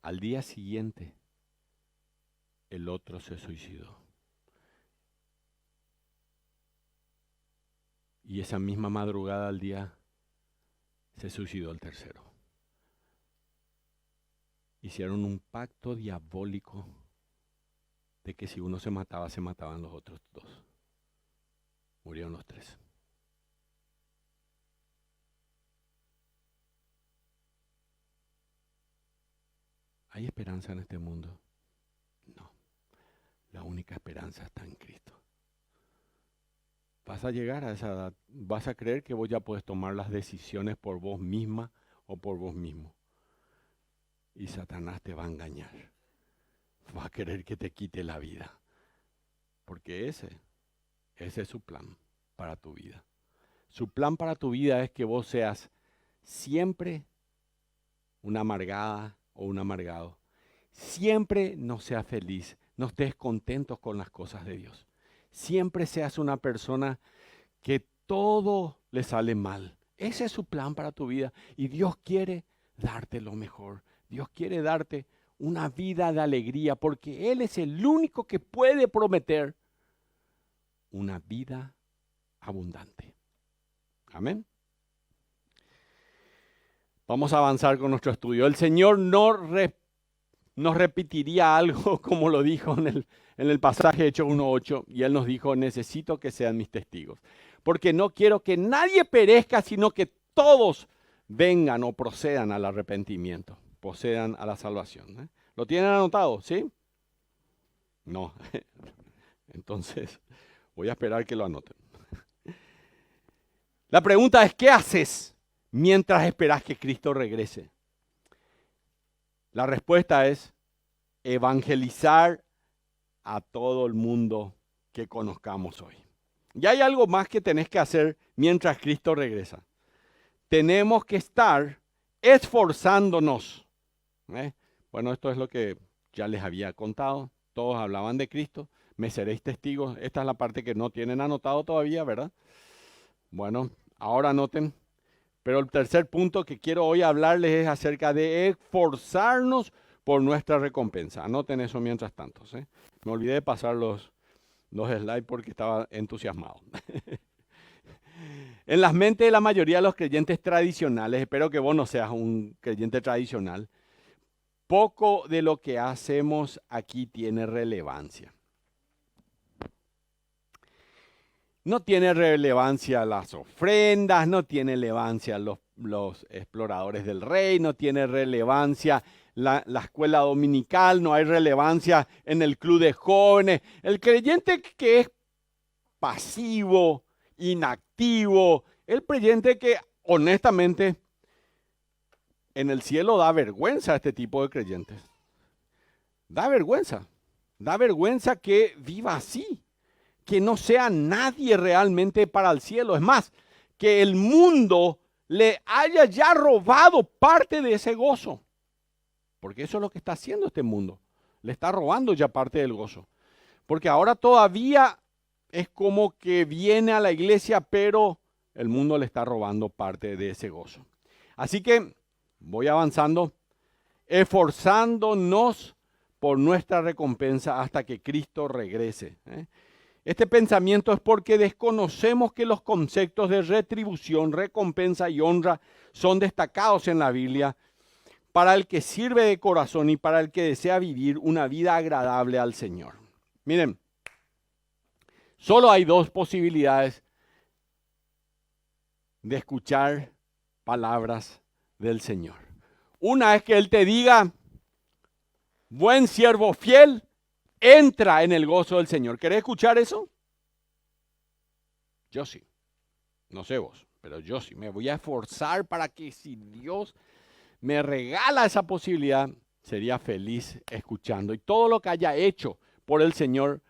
Al día siguiente, el otro se suicidó. Y esa misma madrugada al día se suicidó el tercero. Hicieron un pacto diabólico de que si uno se mataba, se mataban los otros 2. Murieron los 3. ¿Hay esperanza en este mundo? No. La única esperanza está en Cristo. vas a llegar a esa edad, vas a creer que vos ya puedes tomar las decisiones por vos misma o por vos mismo. Y Satanás te va a engañar. Va a querer que te quite la vida. Porque ese es su plan para tu vida. Su plan para tu vida es que vos seas siempre una amargada o un amargado. Siempre no seas feliz, no estés contento con las cosas de Dios. Siempre seas una persona que todo le sale mal. Ese es su plan para tu vida. Y Dios quiere darte lo mejor. Dios quiere darte una vida de alegría porque Él es el único que puede prometer una vida abundante. Amén. Vamos a avanzar con nuestro estudio. El Señor nos repetiría algo como lo dijo en el pasaje de Hechos 1:8, y Él nos dijo: necesito que sean mis testigos, porque no quiero que nadie perezca, sino que todos vengan o procedan al arrepentimiento, procedan a la salvación. ¿Lo tienen anotado? ¿Sí? No. Entonces, voy a esperar que lo anoten. La pregunta es: ¿qué haces mientras esperas que Cristo regrese? La respuesta es evangelizar a todo el mundo que conozcamos hoy. Y hay algo más que tenés que hacer mientras Cristo regresa. Tenemos que estar esforzándonos. Bueno, esto es lo que ya les había contado. Todos hablaban de Cristo. Me seréis testigos. Esta es la parte que no tienen anotado todavía, ¿verdad? Bueno, ahora anoten. Pero el tercer punto que quiero hoy hablarles es acerca de esforzarnos por nuestra recompensa. Anoten eso mientras tanto. Me olvidé de pasar los slides porque estaba entusiasmado. En las mentes de la mayoría de los creyentes tradicionales, espero que vos no seas un creyente tradicional, poco de lo que hacemos aquí tiene relevancia. No tiene relevancia las ofrendas, no tiene relevancia los exploradores del rey, no tiene relevancia la escuela dominical, no hay relevancia en el club de jóvenes. El creyente que es pasivo, inactivo, el creyente que honestamente en el cielo da vergüenza a este tipo de creyentes. Da vergüenza que viva así. Que no sea nadie realmente para el cielo. Es más, que el mundo le haya ya robado parte de ese gozo. Porque eso es lo que está haciendo este mundo. Le está robando ya parte del gozo. Porque ahora todavía es como que viene a la iglesia, pero el mundo le está robando parte de ese gozo. Así que voy avanzando, esforzándonos por nuestra recompensa hasta que Cristo regrese. Este pensamiento es porque desconocemos que los conceptos de retribución, recompensa y honra son destacados en la Biblia para el que sirve de corazón y para el que desea vivir una vida agradable al Señor. Miren, solo hay dos posibilidades de escuchar palabras del Señor. Una es que Él te diga: buen siervo fiel, entra en el gozo del Señor. ¿Querés escuchar eso? Yo sí. No sé vos, pero yo sí. Me voy a esforzar para que si Dios me regala esa posibilidad, sería feliz escuchando. Y todo lo que haya hecho por el Señor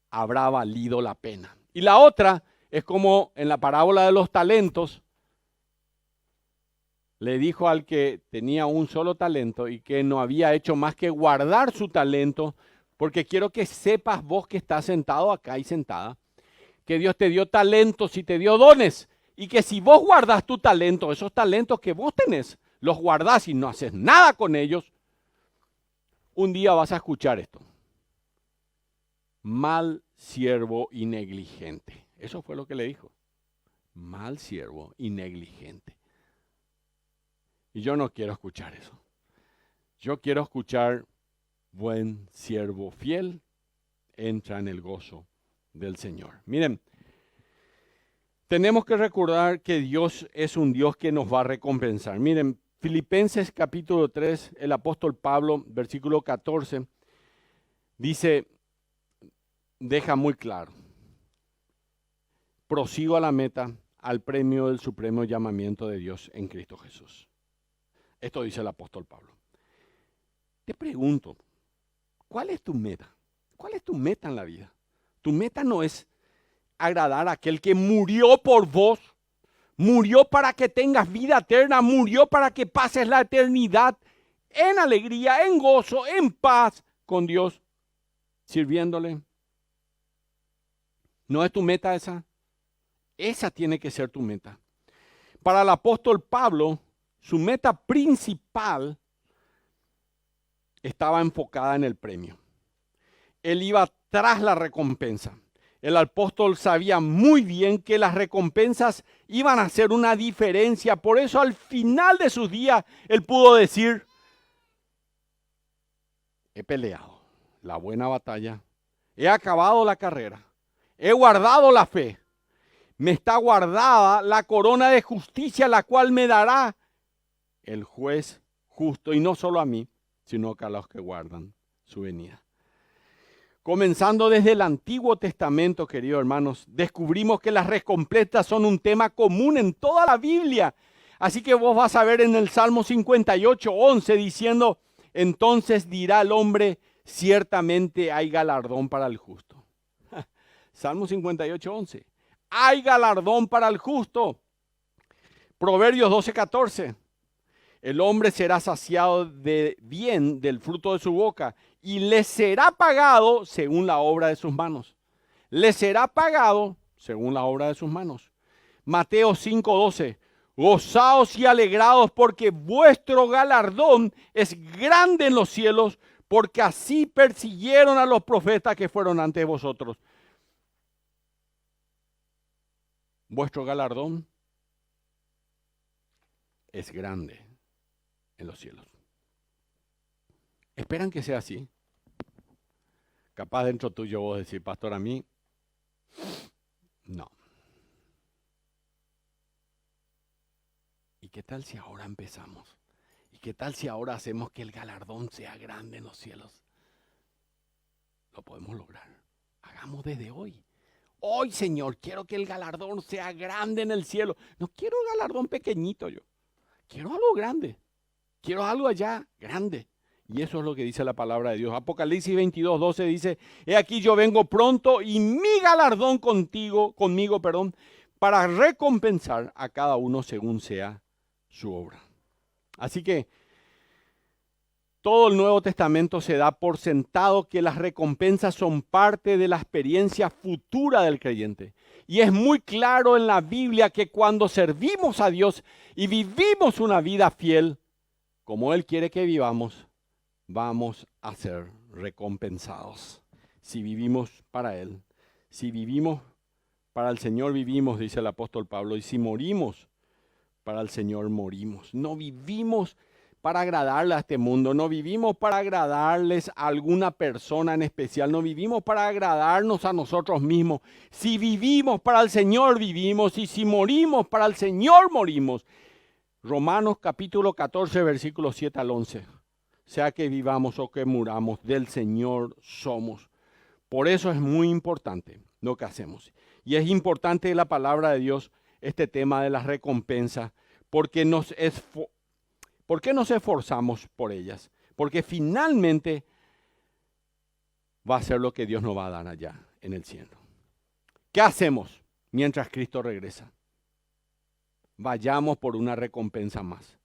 habrá valido la pena. Y la otra es como en la parábola de los talentos. Le dijo al que tenía un solo talento y que no había hecho más que guardar su talento, porque quiero que sepas vos que estás sentado acá y sentada, que Dios te dio talentos y te dio dones, y que si vos guardás tu talento, esos talentos que vos tenés, los guardás y no haces nada con ellos, un día vas a escuchar esto: mal siervo y negligente. Eso fue lo que le dijo. Mal siervo y negligente. Y yo no quiero escuchar eso. Yo quiero escuchar: buen siervo fiel, entra en el gozo del Señor. Miren, tenemos que recordar que Dios es un Dios que nos va a recompensar. Miren, Filipenses capítulo 3, el apóstol Pablo, versículo 14, dice, deja muy claro: prosigo a la meta, al premio del supremo llamamiento de Dios en Cristo Jesús. Esto dice el apóstol Pablo. Te pregunto, ¿cuál es tu meta? ¿Cuál es tu meta en la vida? Tu meta no es agradar a aquel que murió por vos, murió para que tengas vida eterna, murió para que pases la eternidad en alegría, en gozo, en paz con Dios, sirviéndole. ¿No es tu meta esa? Esa tiene que ser tu meta. Para el apóstol Pablo, su meta principal estaba enfocada en el premio. Él iba tras la recompensa. El apóstol sabía muy bien que las recompensas iban a hacer una diferencia. Por eso al final de sus días, él pudo decir, he peleado la buena batalla, he acabado la carrera, he guardado la fe. Me está guardada la corona de justicia, la cual me dará el juez justo, y no solo a mí, sino que a los que guardan su venida. Comenzando desde el Antiguo Testamento, queridos hermanos, descubrimos que las recompensas son un tema común en toda la Biblia. Así que vos vas a ver en el Salmo 58:11 diciendo, entonces dirá el hombre, ciertamente hay galardón para el justo. Salmo 58:11. Hay galardón para el justo. Proverbios 12:14. El hombre será saciado de bien del fruto de su boca y le será pagado según la obra de sus manos. Le será pagado según la obra de sus manos. Mateo 5:12. Gozaos y alegraos porque vuestro galardón es grande en los cielos, porque así persiguieron a los profetas que fueron antes de vosotros. Vuestro galardón es grande en los cielos. ¿Esperan que sea así? Capaz dentro tuyo vos decir, pastor, a mí, no. ¿Y qué tal si ahora empezamos? ¿Y qué tal si ahora hacemos que el galardón sea grande en los cielos? Lo podemos lograr. Hagamos desde hoy. Hoy, Señor, quiero que el galardón sea grande en el cielo. No quiero un galardón pequeñito yo. Quiero algo grande. Quiero algo allá grande. Y eso es lo que dice la palabra de Dios. Apocalipsis 22:12 dice, he aquí yo vengo pronto y mi galardón conmigo, para recompensar a cada uno según sea su obra. Así que todo el Nuevo Testamento se da por sentado que las recompensas son parte de la experiencia futura del creyente. Y es muy claro en la Biblia que cuando servimos a Dios y vivimos una vida fiel, como Él quiere que vivamos, vamos a ser recompensados. Si vivimos para Él, si vivimos para el Señor, vivimos, dice el apóstol Pablo, y si morimos, para el Señor morimos. No vivimos para agradarle a este mundo, no vivimos para agradarles a alguna persona en especial, no vivimos para agradarnos a nosotros mismos. Si vivimos para el Señor, vivimos, y si morimos para el Señor, morimos. Romanos capítulo 14, versículos 7 al 11. Sea que vivamos o que muramos, del Señor somos. Por eso es muy importante lo que hacemos. Y es importante la palabra de Dios, este tema de las recompensas, porque ¿por qué nos esforzamos por ellas? Porque finalmente va a ser lo que Dios nos va a dar allá en el cielo. ¿Qué hacemos mientras Cristo regresa? Vayamos por una recompensa más.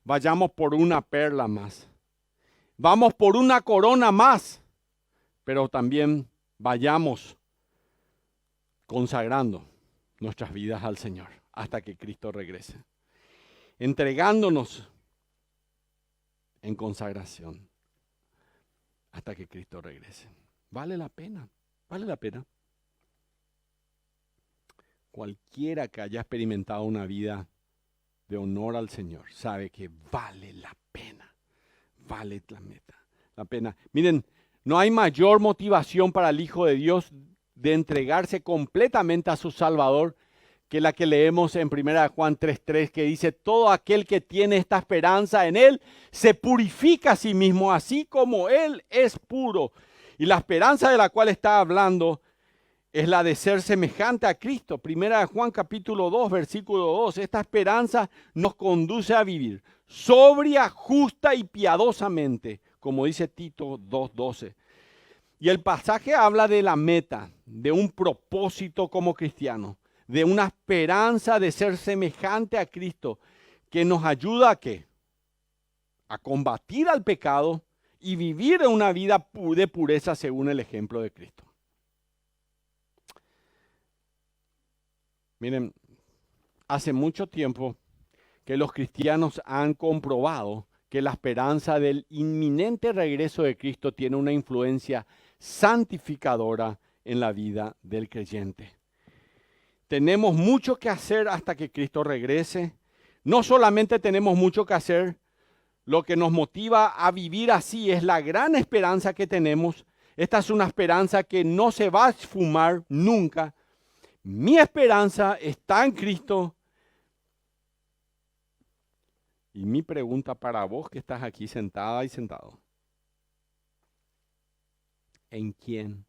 Vayamos por una perla más. Vamos por una corona más. Pero también vayamos consagrando nuestras vidas al Señor hasta que Cristo regrese. Entregándonos en consagración hasta que Cristo regrese. Vale la pena, vale la pena. Cualquiera que haya experimentado una vida de honor al Señor sabe que vale la pena, vale la pena. Miren, no hay mayor motivación para el Hijo de Dios de entregarse completamente a su Salvador que la que leemos en 1 Juan 3:3, que dice, todo aquel que tiene esta esperanza en Él se purifica a sí mismo, así como Él es puro. Y la esperanza de la cual está hablando es la de ser semejante a Cristo. Primera de Juan capítulo 2, versículo 2. Esta esperanza nos conduce a vivir sobria, justa y piadosamente, como dice Tito 2:12. Y el pasaje habla de la meta, de un propósito como cristiano, de una esperanza de ser semejante a Cristo, que nos ayuda a ¿qué? A combatir al pecado y vivir una vida de pureza según el ejemplo de Cristo. Miren, hace mucho tiempo que los cristianos han comprobado que la esperanza del inminente regreso de Cristo tiene una influencia santificadora en la vida del creyente. Tenemos mucho que hacer hasta que Cristo regrese. No solamente tenemos mucho que hacer, lo que nos motiva a vivir así es la gran esperanza que tenemos. Esta es una esperanza que no se va a esfumar nunca. Mi esperanza está en Cristo. Y mi pregunta para vos que estás aquí sentada y sentado: ¿en quién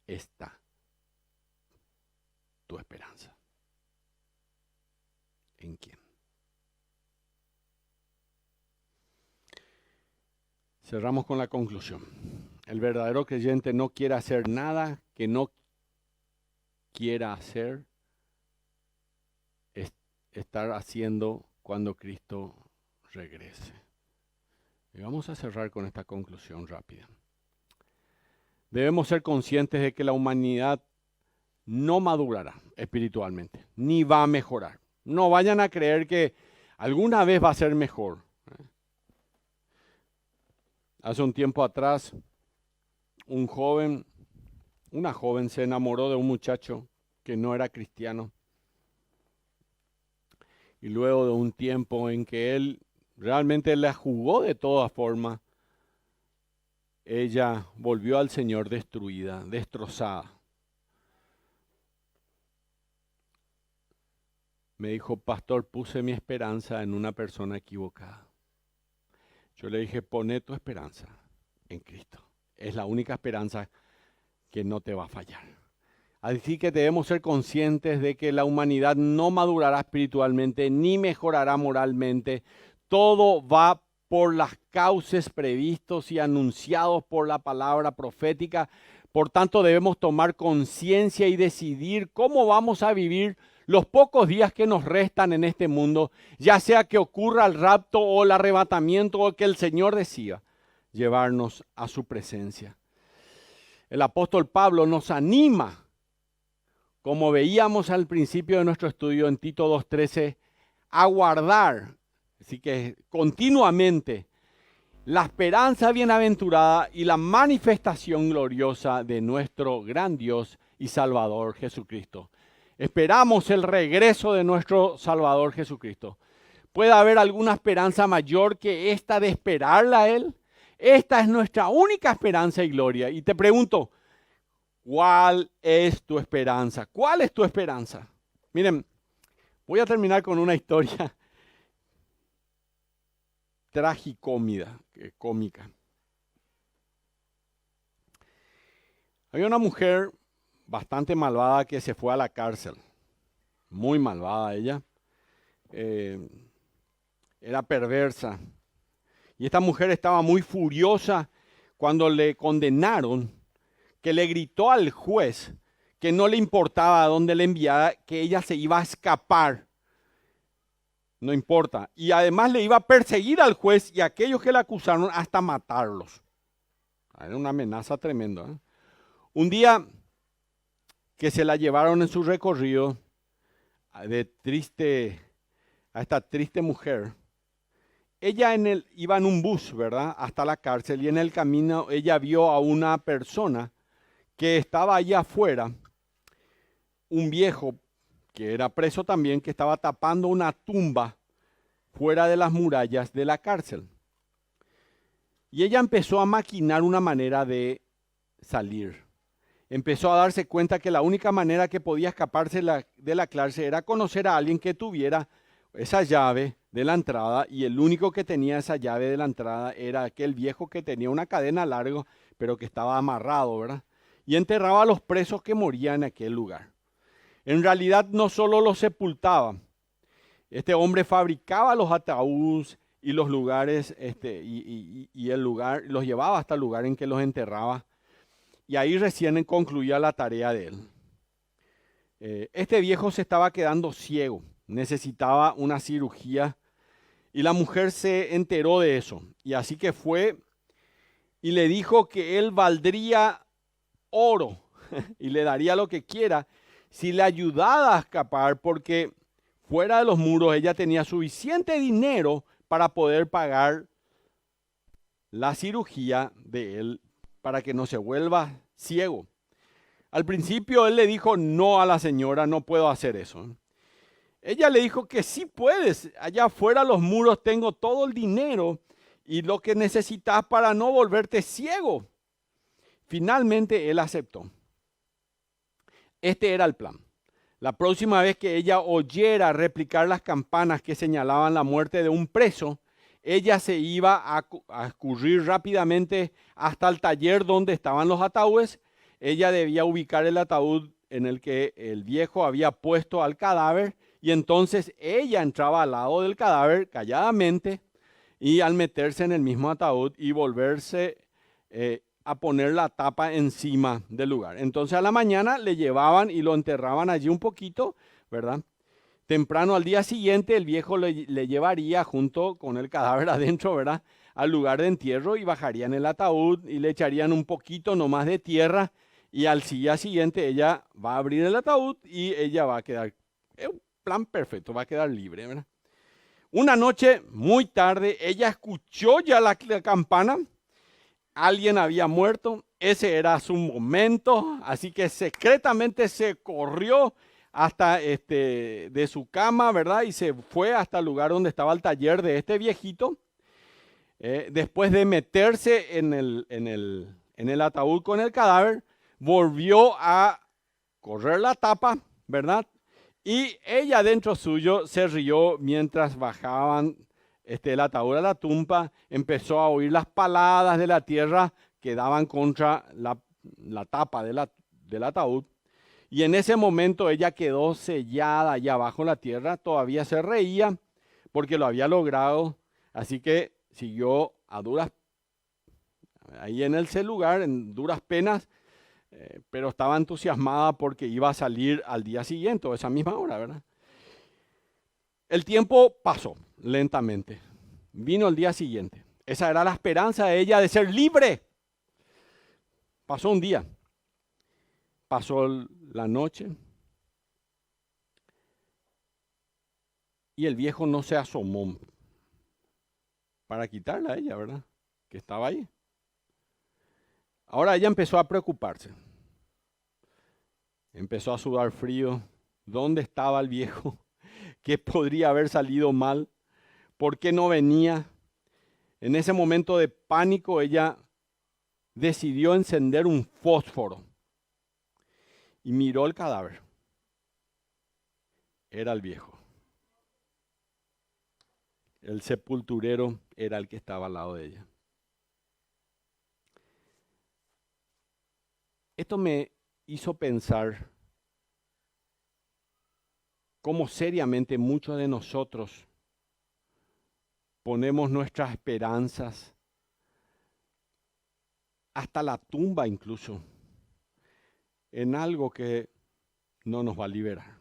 está tu esperanza? ¿En quién? Cerramos con la conclusión. El verdadero creyente no quiere hacer nada que no quiera hacer, estar haciendo cuando Cristo regrese. Y vamos a cerrar con esta conclusión rápida. Debemos ser conscientes de que la humanidad no madurará espiritualmente, ni va a mejorar. No vayan a creer que alguna vez va a ser mejor. Hace un tiempo atrás, una joven se enamoró de un muchacho que no era cristiano. Y luego de un tiempo en que él realmente la jugó de todas formas, ella volvió al Señor destruida, destrozada. Me dijo: pastor, puse mi esperanza en una persona equivocada. Yo le dije: poné tu esperanza en Cristo. Es la única esperanza que no te va a fallar. Así que debemos ser conscientes de que la humanidad no madurará espiritualmente ni mejorará moralmente. Todo va por las cauces previstos y anunciados por la palabra profética. Por tanto, debemos tomar conciencia y decidir cómo vamos a vivir los pocos días que nos restan en este mundo, ya sea que ocurra el rapto o el arrebatamiento o que el Señor decida llevarnos a su presencia. El apóstol Pablo nos anima, como veíamos al principio de nuestro estudio en Tito 2:13, a guardar, así que continuamente, la esperanza bienaventurada y la manifestación gloriosa de nuestro gran Dios y Salvador Jesucristo. Esperamos el regreso de nuestro Salvador Jesucristo. ¿Puede haber alguna esperanza mayor que esta de esperarla a Él? Esta es nuestra única esperanza y gloria. Y te pregunto, ¿cuál es tu esperanza? ¿Cuál es tu esperanza? Miren, voy a terminar con una historia cómica. Había una mujer bastante malvada que se fue a la cárcel. Muy malvada ella. Era perversa. Y esta mujer estaba muy furiosa cuando le condenaron, que le gritó al juez que no le importaba a dónde le enviara, que ella se iba a escapar. No importa. Y además le iba a perseguir al juez y a aquellos que le acusaron hasta matarlos. Era una amenaza tremenda, ¿eh? Un día que se la llevaron en su recorrido a esta triste mujer, ella iba en un bus, ¿verdad?, hasta la cárcel, y en el camino ella vio a una persona que estaba allá afuera, un viejo que era preso también, que estaba tapando una tumba fuera de las murallas de la cárcel. Y ella empezó a maquinar una manera de salir. Empezó a darse cuenta que la única manera que podía escaparse de la cárcel era conocer a alguien que tuviera esa llave de la entrada, y el único que tenía esa llave de la entrada era aquel viejo que tenía una cadena larga, pero que estaba amarrado, ¿verdad? y enterraba a los presos que morían en aquel lugar. En realidad no solo los sepultaba, este hombre fabricaba los ataúdes y los lugares, y el lugar, los llevaba hasta el lugar en que los enterraba, y ahí recién concluía la tarea de él. Este viejo se estaba quedando ciego, necesitaba una cirugía, y la mujer se enteró de eso, y así que fue y le dijo que él valdría oro y le daría lo que quiera si le ayudaba a escapar, porque fuera de los muros ella tenía suficiente dinero para poder pagar la cirugía de él para que no se vuelva ciego. Al principio él le dijo no a la señora, no puedo hacer eso. Ella le dijo que sí puedes, allá afuera de los muros tengo todo el dinero y lo que necesitas para no volverte ciego. Finalmente él aceptó. Este era el plan. La próxima vez que ella oyera replicar las campanas que señalaban la muerte de un preso, ella se iba a escurrir rápidamente hasta el taller donde estaban los ataúdes. Ella debía ubicar el ataúd en el que el viejo había puesto al cadáver, y entonces ella entraba al lado del cadáver calladamente, y al meterse en el mismo ataúd y volverse a poner la tapa encima del lugar. Entonces a la mañana le llevaban y lo enterraban allí un poquito, ¿verdad? Temprano al día siguiente el viejo le llevaría junto con el cadáver adentro, ¿verdad?, al lugar de entierro, y bajarían el ataúd y le echarían un poquito nomás de tierra, y al día siguiente ella va a abrir el ataúd y ella va a quedar, un plan perfecto, va a quedar libre, ¿verdad? Una noche muy tarde ella escuchó ya la campana. Alguien había muerto, ese era su momento, así que secretamente se corrió hasta de su cama, ¿verdad? Y se fue hasta el lugar donde estaba el taller de este viejito. Después de meterse en el ataúd con el cadáver, volvió a correr la tapa, ¿verdad? Y ella dentro suyo se rió mientras bajaban el ataúd a la tumba. Empezó a oír las paladas de la tierra que daban contra la tapa del ataúd. Y en ese momento ella quedó sellada allá abajo en la tierra. Todavía se reía porque lo había logrado. Así que siguió ahí en ese lugar, en duras penas, pero estaba entusiasmada porque iba a salir al día siguiente o esa misma hora, ¿verdad? El tiempo pasó lentamente. Vino el día siguiente. Esa era la esperanza de ella de ser libre. Pasó un día. Pasó la noche. Y el viejo no se asomó para quitarla a ella, ¿verdad?, que estaba ahí. Ahora ella empezó a preocuparse. Empezó a sudar frío. ¿Dónde estaba el viejo? ¿Qué podría haber salido mal? ¿Por qué no venía? En ese momento de pánico ella decidió encender un fósforo y miró el cadáver. Era el viejo. El sepulturero era el que estaba al lado de ella. Esto me hizo pensar cómo seriamente muchos de nosotros ponemos nuestras esperanzas, hasta la tumba incluso, en algo que no nos va a liberar.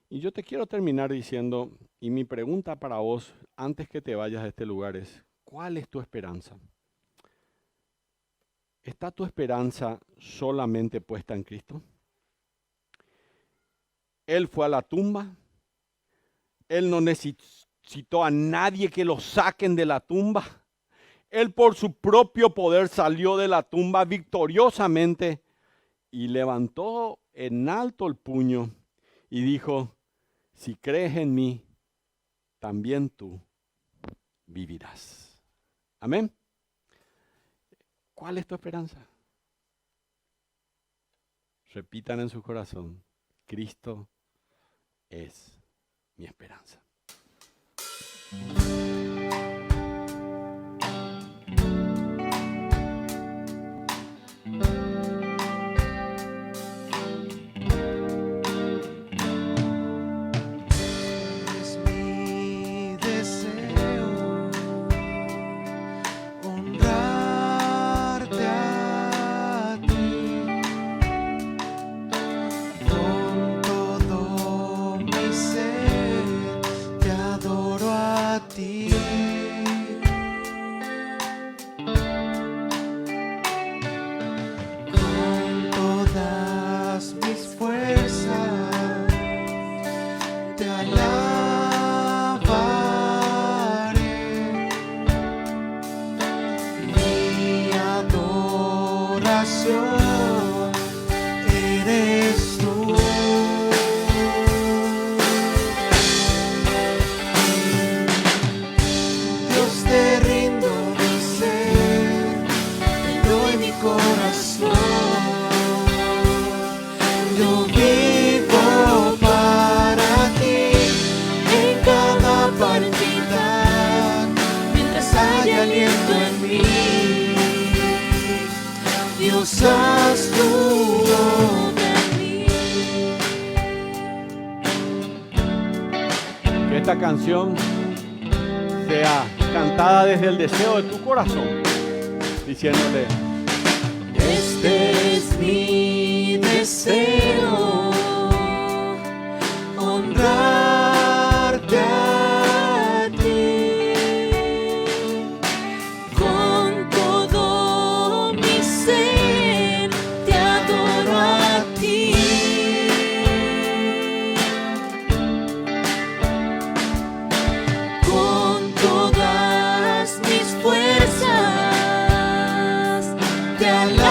Y yo te quiero terminar diciendo, y mi pregunta para vos, antes que te vayas de este lugar, es: ¿cuál es tu esperanza? ¿Está tu esperanza solamente puesta en Cristo? Él fue a la tumba. Él no necesitó a nadie que lo saquen de la tumba. Él por su propio poder salió de la tumba victoriosamente y levantó en alto el puño y dijo: si crees en mí, también tú vivirás. Amén. ¿Cuál es tu esperanza? Repitan en su corazón: Cristo es mi esperanza. adoración eres tú. Dios, te rindo mi ser, te doy mi corazón. Yo vivo para ti en cada palpitar, mientras haya aliento en mí. Dios, haz tu obra en mí. Que esta canción sea cantada desde el deseo de tu corazón, diciéndole: Este es mi deseo, honrarte a ti. Con todo mi ser te adoro a ti. Con todas mis fuerzas te alabaré.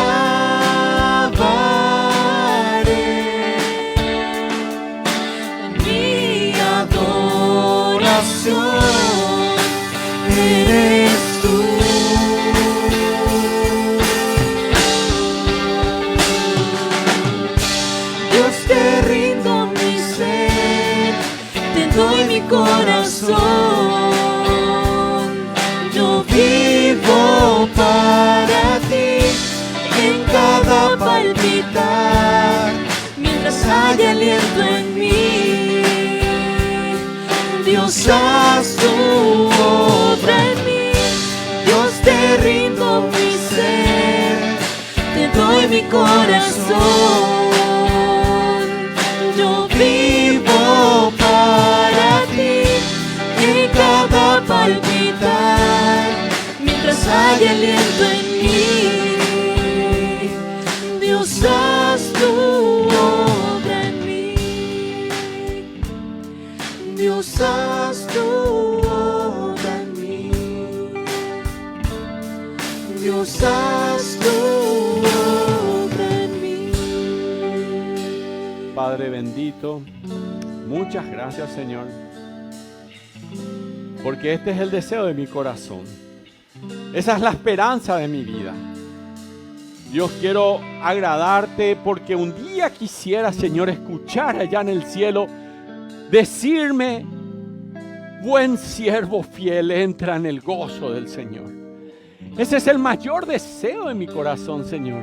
Mi adoración eres tú. Dios, te rindo mi ser, te doy mi corazón. Yo vivo para ti en cada palpitar, mientras haya aliento en mí. Dios, haz tu obra en mí. Dios, te rindo mi ser, te doy mi corazón. Yo vivo para ti en cada palpitar, mientras haya aliento en mí. Dios, haz tu obra en mí. Dios, haz tu obra en mí. Dios, haz tu obra en mí. Padre bendito, muchas gracias, Señor, porque este es el deseo de mi corazón. Esa es la esperanza de mi vida. Dios, quiero agradarte porque un día quisiera, Señor, escuchar allá en el cielo decirme: buen siervo fiel, entra en el gozo del Señor. Ese es el mayor deseo de mi corazón, Señor.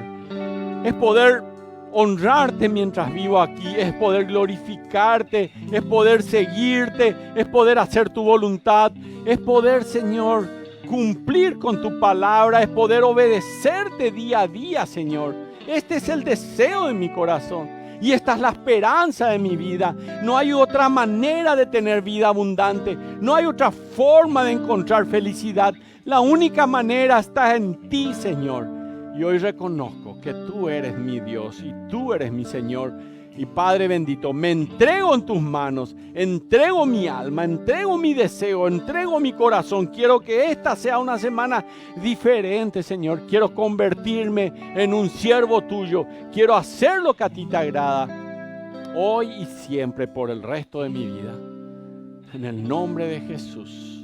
Es poder honrarte mientras vivo aquí, es poder glorificarte, es poder seguirte, es poder hacer tu voluntad, es poder, Señor, cumplir con tu palabra, es poder obedecerte día a día, Señor. Este es el deseo de mi corazón y esta es la esperanza de mi vida. No hay otra manera de tener vida abundante, no hay otra forma de encontrar felicidad. La única manera está en ti, Señor. Y hoy reconozco que tú eres mi Dios y tú eres mi Señor. Y Padre bendito, me entrego en tus manos, entrego mi alma, entrego mi deseo, entrego mi corazón. Quiero que esta sea una semana diferente, Señor. Quiero convertirme en un siervo tuyo. Quiero hacer lo que a ti te agrada, hoy y siempre, por el resto de mi vida. En el nombre de Jesús.